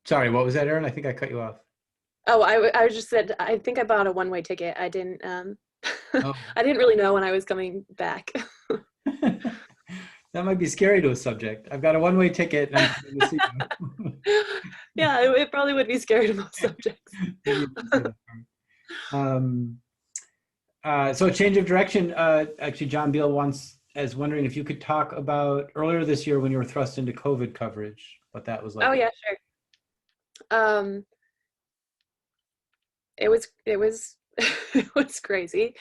sorry, what was that, Erin? I think I cut you off. Oh, I just said I think I bought a one-way ticket. I didn't. Oh, I didn't really know when I was coming back. that might be scary to a subject. I've got a one-way ticket and I'm coming to see you. Yeah, it probably would be scary to most subjects. Maybe you didn't say that part. So a change of direction. Actually, John Beal wants is wondering if you could talk about earlier this year when you were thrust into COVID coverage, what that was Oh like. yeah, sure. Um, it was it was crazy.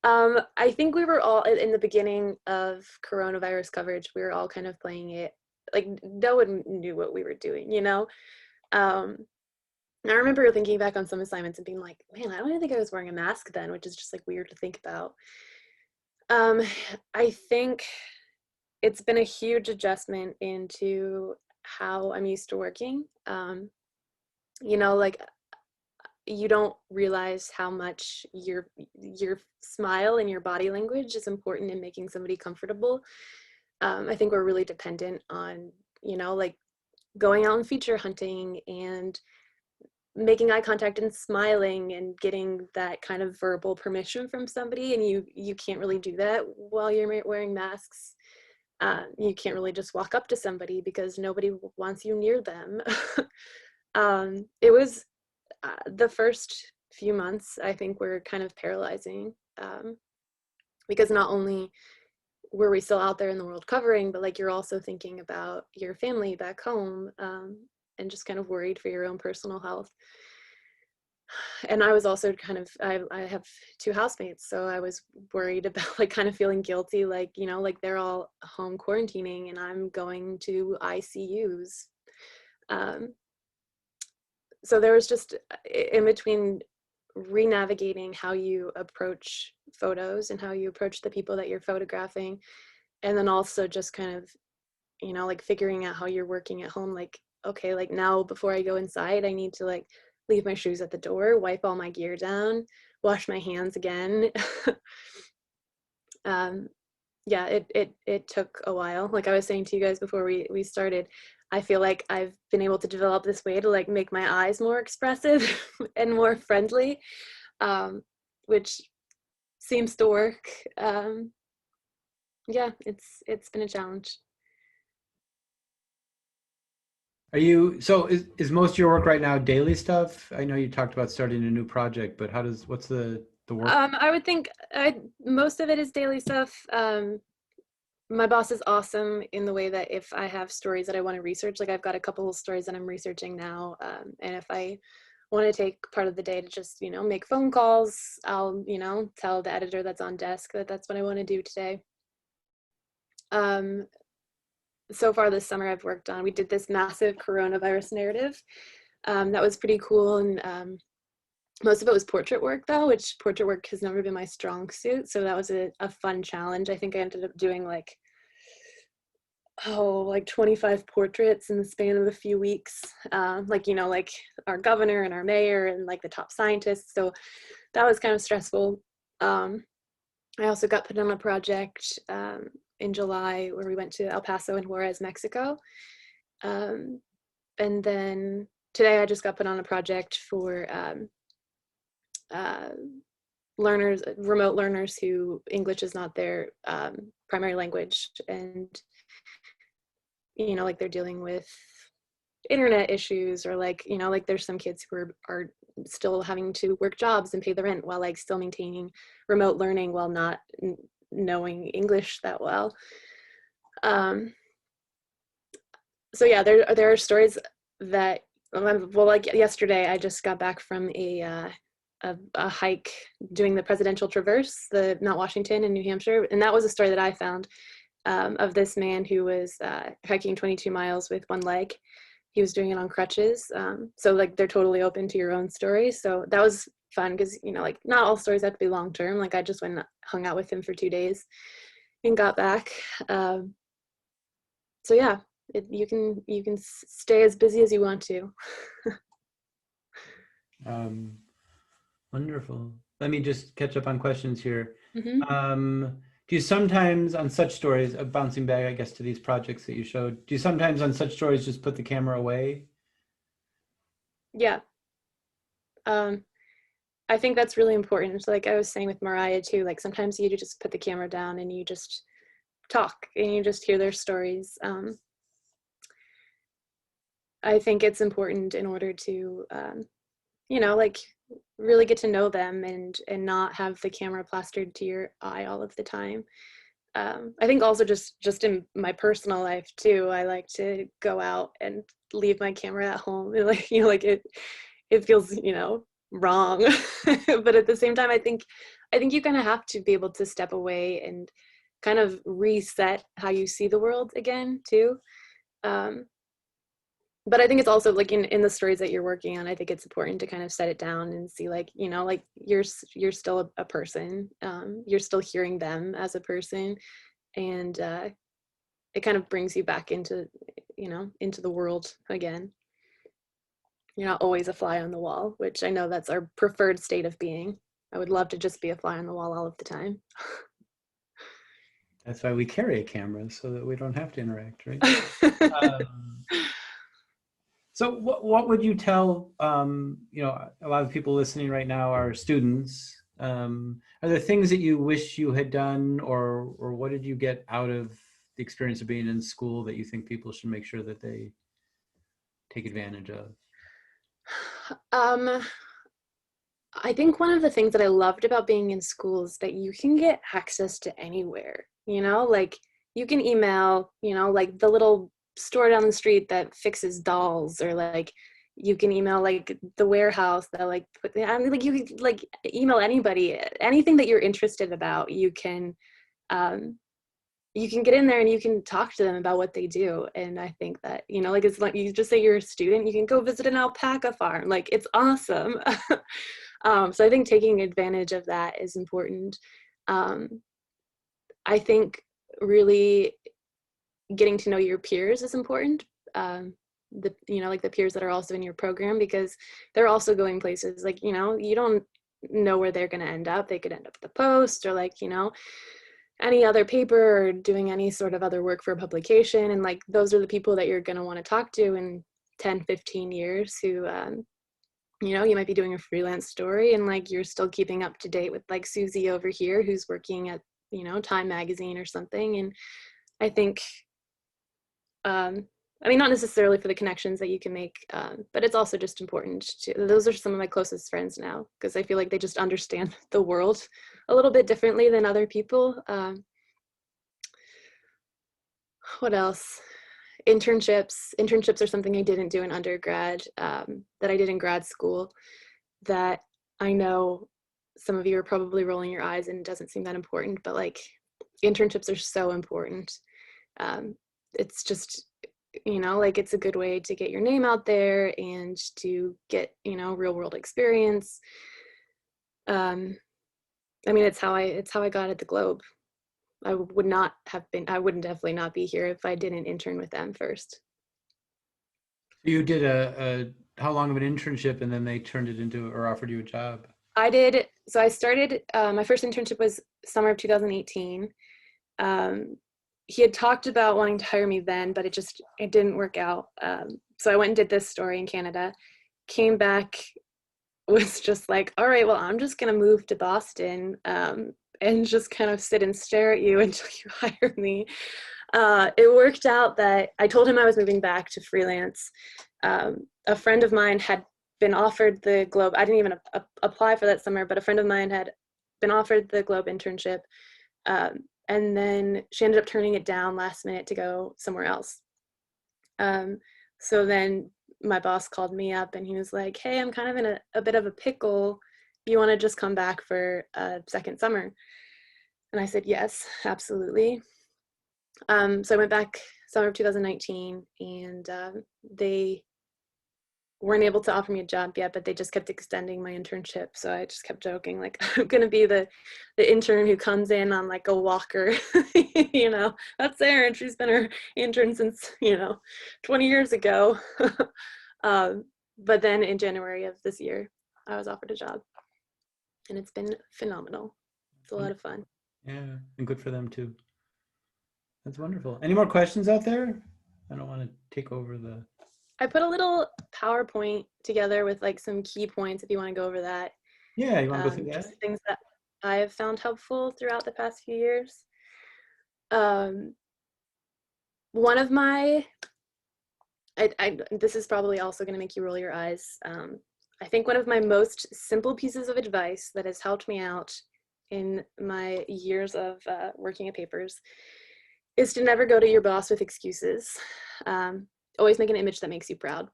I think we were all in the beginning of coronavirus coverage. We were all kind of playing it like no one knew what we were doing, you know. Um, I remember thinking back on some assignments and being like, man, I don't even think I was wearing a mask then, which is just like weird to think about. Um, I think it's been a huge adjustment into how I'm used to working. You know, like you don't realize how much your smile and your body language is important in making somebody comfortable. I think we're really dependent on, you know, like going out and feature hunting and making eye contact and smiling and getting that kind of verbal permission from somebody, and you can't really do that while you're wearing masks. You can't really just walk up to somebody because nobody wants you near them. It was the first few months, I think, were kind of paralyzing, because not only were we still out there in the world covering, but like you're also thinking about your family back home, and just kind of worried for your own personal health. And I was also kind of, I have two housemates, so I was worried about like kind of feeling guilty, like, you know, like they're all home quarantining and I'm going to ICUs. Um, so there was just in between re-navigating how you approach photos and how you approach the people that you're photographing, and then also just kind of, you know, like figuring out how you're working at home, like, okay, like now before I go inside, I need to like leave my shoes at the door, wipe all my gear down, wash my hands again. um, yeah, it took a while. Like I was saying to you guys before we started, I feel like I've been able to develop this way to like make my eyes more expressive and more friendly, which seems to work. Yeah, it's been a challenge. Are you, so is most of your work right now daily stuff? I know you talked about starting a new project, but what's the work? I would think most of it is daily stuff. My boss is awesome in the way that if I have stories that I want to research, like I've got a couple of stories that I'm researching now, and if I want to take part of the day to just, you know, make phone calls, I'll, you know, tell the editor that's on desk that that's what I want to do today. Um, so far this summer I've worked on, we did this massive coronavirus narrative. That was pretty cool, and most of it was portrait work though, which portrait work has never been my strong suit. So that was a fun challenge. I think I ended up doing like, like 25 portraits in the span of a few weeks. Like, you know, like our governor and our mayor and like the top scientists. So that was kind of stressful. I also got put on a project in July where we went to El Paso and Juarez, Mexico. And then today I just got put on a project for learners, remote learners who English is not their primary language, and you know, like they're dealing with internet issues, or like, you know, like there's some kids who are still having to work jobs and pay the rent while like still maintaining remote learning while not knowing English that well. So yeah, there are stories that, well, like yesterday I just got back from a hike doing the Presidential Traverse, the Mount Washington in New Hampshire, and that was a story that I found, of this man who was hiking 22 miles with one leg. He was doing it on crutches. So like they're totally open to your own story. So that was fun because, you know, like not all stories have to be long term. Like I just went and hung out with him for 2 days and got back. So yeah, you can stay as busy as you want to. Um, Wonderful. Let me just catch up on questions here. Mm-hmm. Do you sometimes on such stories, bouncing back, I guess, to these projects that you showed, do you sometimes on such stories just put the camera away? Yeah. Um, I think that's really important. Like I was saying with Mariah too, like sometimes you just put the camera down and you just talk and you just hear their stories. I think it's important in order to, you know, like really get to know them and not have the camera plastered to your eye all of the time. I think also just in my personal life too, I like to go out and leave my camera at home. And like, like it feels, wrong. But at the same time, I think you kind of have to be able to step away and kind of reset how you see the world again too. But I think it's also like in the stories that you're working on, I think it's important to kind of set it down and see like, like you're still a person. You're still hearing them as a person. And it kind of brings you back into, into the world again. You're not always a fly on the wall, which I know that's our preferred state of being. I would love to just be a fly on the wall all of the time. That's why we carry a camera, so that we don't have to interact, right? So what would you tell, a lot of people listening right now are students. Are there things that you wish you had done, or what did you get out of the experience of being in school that you think people should make sure that they take advantage of? I think one of the things that I loved about being in school is that you can get access to anywhere, like you can email, like the little store down the street that fixes dolls, or like you can email like the warehouse that like you can like email anybody, anything that you're interested about. You can get in there and you can talk to them about what they do. And I think that, like it's like you just say you're a student, you can go visit an alpaca farm. Like it's awesome. So I think taking advantage of that is important. I think really getting to know your peers is important. Like the peers that are also in your program, because they're also going places. Like, you don't know where they're going to end up. They could end up at the Post, or like, any other paper, or doing any sort of other work for a publication. And like, those are the people that you're going to want to talk to in 10, 15 years who, you might be doing a freelance story and like you're still keeping up to date with like Susie over here who's working at, Time Magazine or something. And I think, not necessarily for the connections that you can make, but it's also just important to, those are some of my closest friends now, because I feel like they just understand the world a little bit differently than other people. What else? Internships are something I didn't do in undergrad, that I did in grad school, that I know some of you are probably rolling your eyes and it doesn't seem that important, but like internships are so important. It's just, like it's a good way to get your name out there and to get, real world experience. It's how I got at the Globe. I wouldn't definitely not be here if I didn't intern with them first. You did how long of an internship, and then they turned it into, or offered you a job? I did. So I started, my first internship was summer of 2018. He had talked about wanting to hire me then, but it didn't work out. So I went and did this story in Canada, came back, was just like, all right, well, I'm just going to move to Boston, and just kind of sit and stare at you until you hire me. It worked out that I told him I was moving back to freelance. A friend of mine had been offered the Globe. I didn't even apply for that summer, but a friend of mine had been offered the Globe internship. And then she ended up turning it down last minute to go somewhere else. So then my boss called me up and he was like, hey, I'm kind of in a bit of a pickle. You want to just come back for a second summer? And I said, yes, absolutely. So I went back summer of 2019, and they weren't able to offer me a job yet, but they just kept extending my internship. So I just kept joking, like, I'm going to be the intern who comes in on like a walker. That's Erin. She's been our intern since, 20 years ago. But then in January of this year, I was offered a job, and it's been phenomenal. It's a lot of fun. Yeah, and good for them too. That's wonderful. Any more questions out there? I don't want to take over the... I put a little PowerPoint together with like some key points if you want to go over that. Yeah, you want to go through that? Just things that I have found helpful throughout the past few years. One of my, this is probably also going to make you roll your eyes. I think one of my most simple pieces of advice that has helped me out in my years of working at papers is to never go to your boss with excuses. always make an image that makes you proud.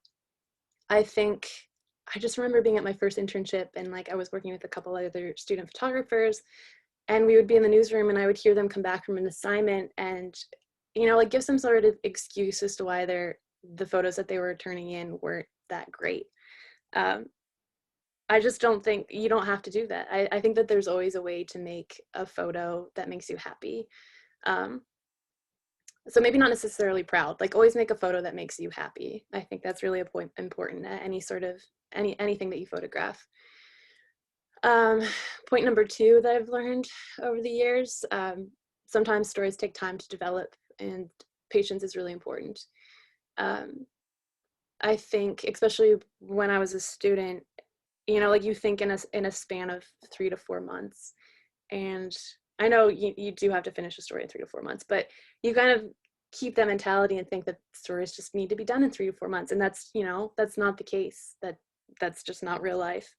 I think I just remember being at my first internship, and like I was working with a couple other student photographers, and we would be in the newsroom and I would hear them come back from an assignment and, you know, like give some sort of excuse as to why the photos that they were turning in weren't that great. Um, I just don't think you don't have to do that. I think that there's always a way to make a photo that makes you happy. Um, so maybe not necessarily proud, like always make a photo that makes you happy. I think that's really important at any sort of, anything that you photograph. Point number 2 that I've learned over the years, sometimes stories take time to develop and patience is really important. I think, especially when I was a student, you know, like you think in a span of 3 to 4 months. And I know you do have to finish a story in 3 to 4 months, but you kind of keep that mentality and think that stories just need to be done in 3 to 4 months. And that's, you know, that's not the case. That's just not real life.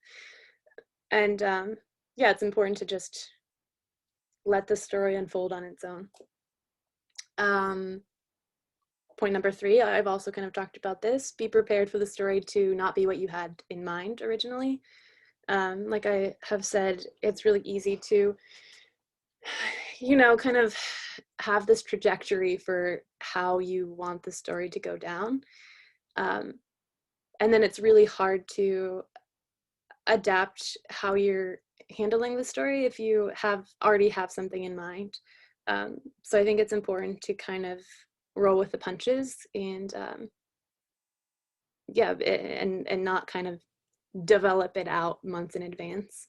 And yeah, it's important to just let the story unfold on its own. Point number 3, I've also kind of talked about this. Be prepared for the story to not be what you had in mind originally. Like I have said, it's really easy to, you know, kind of have this trajectory for how you want the story to go down. And then it's really hard to adapt how you're handling the story if you already have something in mind. So I think it's important to kind of roll with the punches and yeah, and not kind of develop it out months in advance.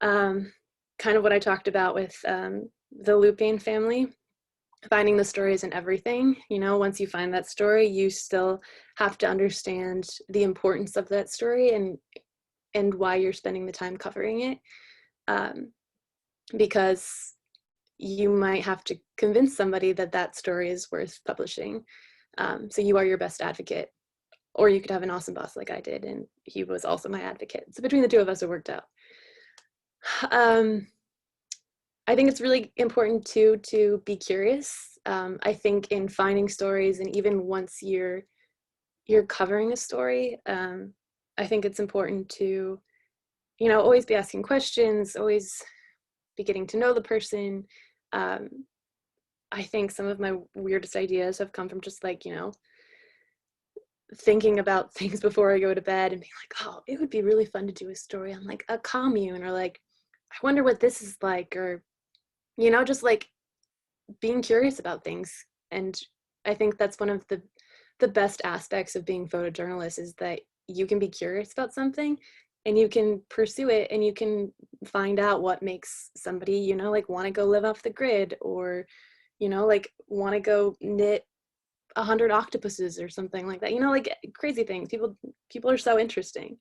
Kind of what I talked about with the Lupin family, finding the story isn't everything. You know, once you find that story, you still have to understand the importance of that story and why you're spending the time covering it. Because you might have to convince somebody that that story is worth publishing. So you are your best advocate. Or you could have an awesome boss like I did, and he was also my advocate. So between the two of us, it worked out. I think it's really important too to be curious. I think in finding stories, and even once you're covering a story, I think it's important to, you know, always be asking questions, always be getting to know the person. I think some of my weirdest ideas have come from just like, you know, thinking about things before I go to bed and being like, oh, it would be really fun to do a story on like a commune, or like, I wonder what this is like, or, you know, just like being curious about things. And I think that's one of the best aspects of being photojournalist, is that you can be curious about something and you can pursue it and you can find out what makes somebody, you know, like want to go live off the grid, or, you know, like want to go knit 100 octopuses or something like that, you know, like crazy things. People are so interesting.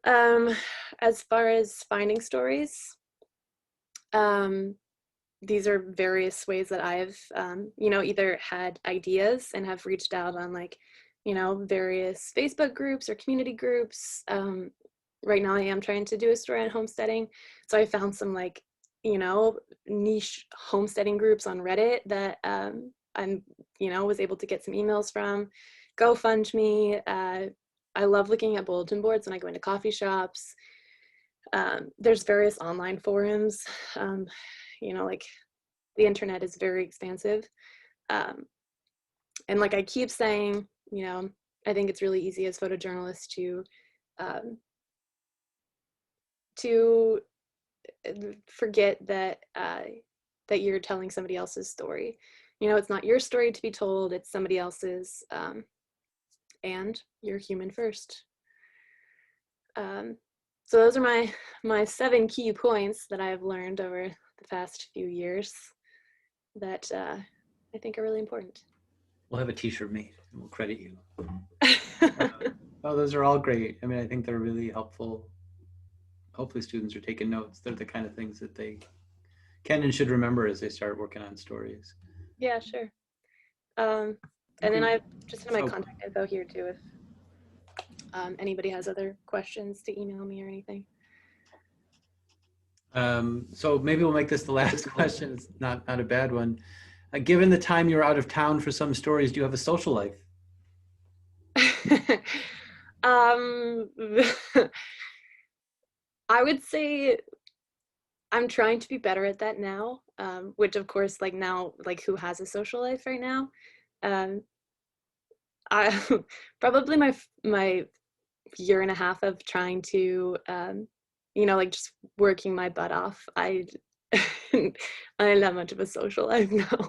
As far as finding stories, these are various ways that I've, you know, either had ideas and have reached out on like, you know, various Facebook groups or community groups. Right now I am trying to do a story on homesteading. So I found some like, you know, niche homesteading groups on Reddit that I'm, you know, was able to get some emails from. GoFundMe. I love looking at bulletin boards when I go into coffee shops. There's various online forums. You know, like the internet is very expansive. And like I keep saying, you know, I think it's really easy as photojournalists to forget that that you're telling somebody else's story. You know, it's not your story to be told, it's somebody else's, and you're human first. So those are my 7 key points that I've learned over the past few years that I think are really important. We'll have a t-shirt made and we'll credit you. Oh, those are all great. I mean, I think they're really helpful. Hopefully students are taking notes. They're the kind of things that they can and should remember as they start working on stories. Yeah, sure. And then I've just had my contact info here too, if anybody has other questions, to email me or anything. So maybe we'll make this the last question. It's not a bad one. Given the time you're out of town for some stories, do you have a social life? um, I would say I'm trying to be better at that now, which of course, like now, like who has a social life right now? Um, I probably my year and a half of trying to, like just working my butt off. I didn't have much of a social life now,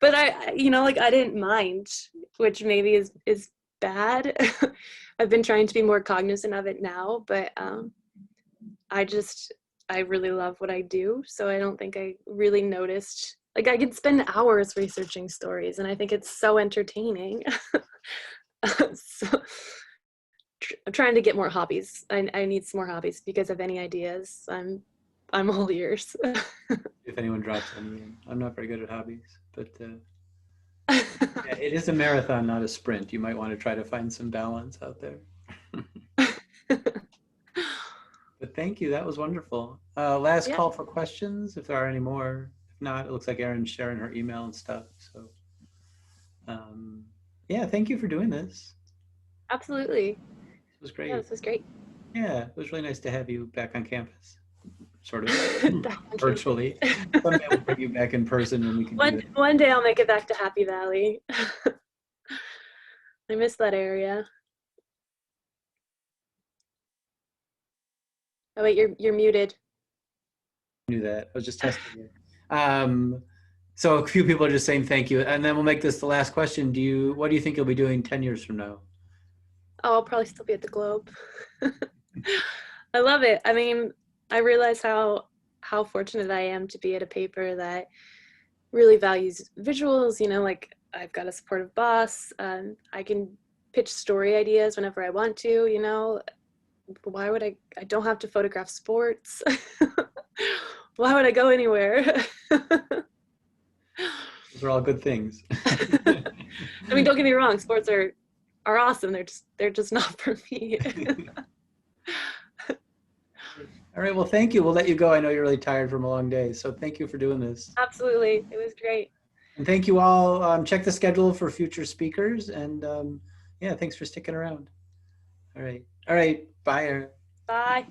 but like I didn't mind, which maybe is bad. I've been trying to be more cognizant of it now, but I just I really love what I do, so I don't think I really noticed. Like I could spend hours researching stories, and I think it's so entertaining. So, I'm trying to get more hobbies. I need some more hobbies because of any ideas. I'm all ears. If anyone drops any in. I'm not very good at hobbies, but yeah, it is a marathon, not a sprint. You might want to try to find some balance out there. But thank you. That was wonderful. Last Yeah, call for questions, if there are any more. If not, it looks like Erin's sharing her email and stuff. So yeah, thank you for doing this. absolutely. It was Yeah, great. this was great. Yeah, it was really nice to have you back on campus, sort of Back on virtually. campus. Someday we'll bring you back in person when we can do one that. one day I'll make it back to Happy Valley. I miss that area. Oh wait, you're muted. I knew that. I was just testing you. So a few people are just saying thank you, and then we'll make this the last question. What do you think you'll be doing 10 years from now? Oh, I'll probably still be at the Globe. I love it. I mean, I realize how fortunate I am to be at a paper that really values visuals. Like I've got a supportive boss. I can pitch story ideas whenever I want to. Why would I don't have to photograph sports. Why would I go anywhere? Those are all good things. I mean, don't get me wrong, sports are awesome. They're just not for me. All right, well, thank you. We'll let you go. I know you're really tired from a long day, so thank you for doing this. Absolutely. It was great. And thank you all. Check the schedule for future speakers, and yeah, thanks for sticking around. All right. All right. Bye. Bye.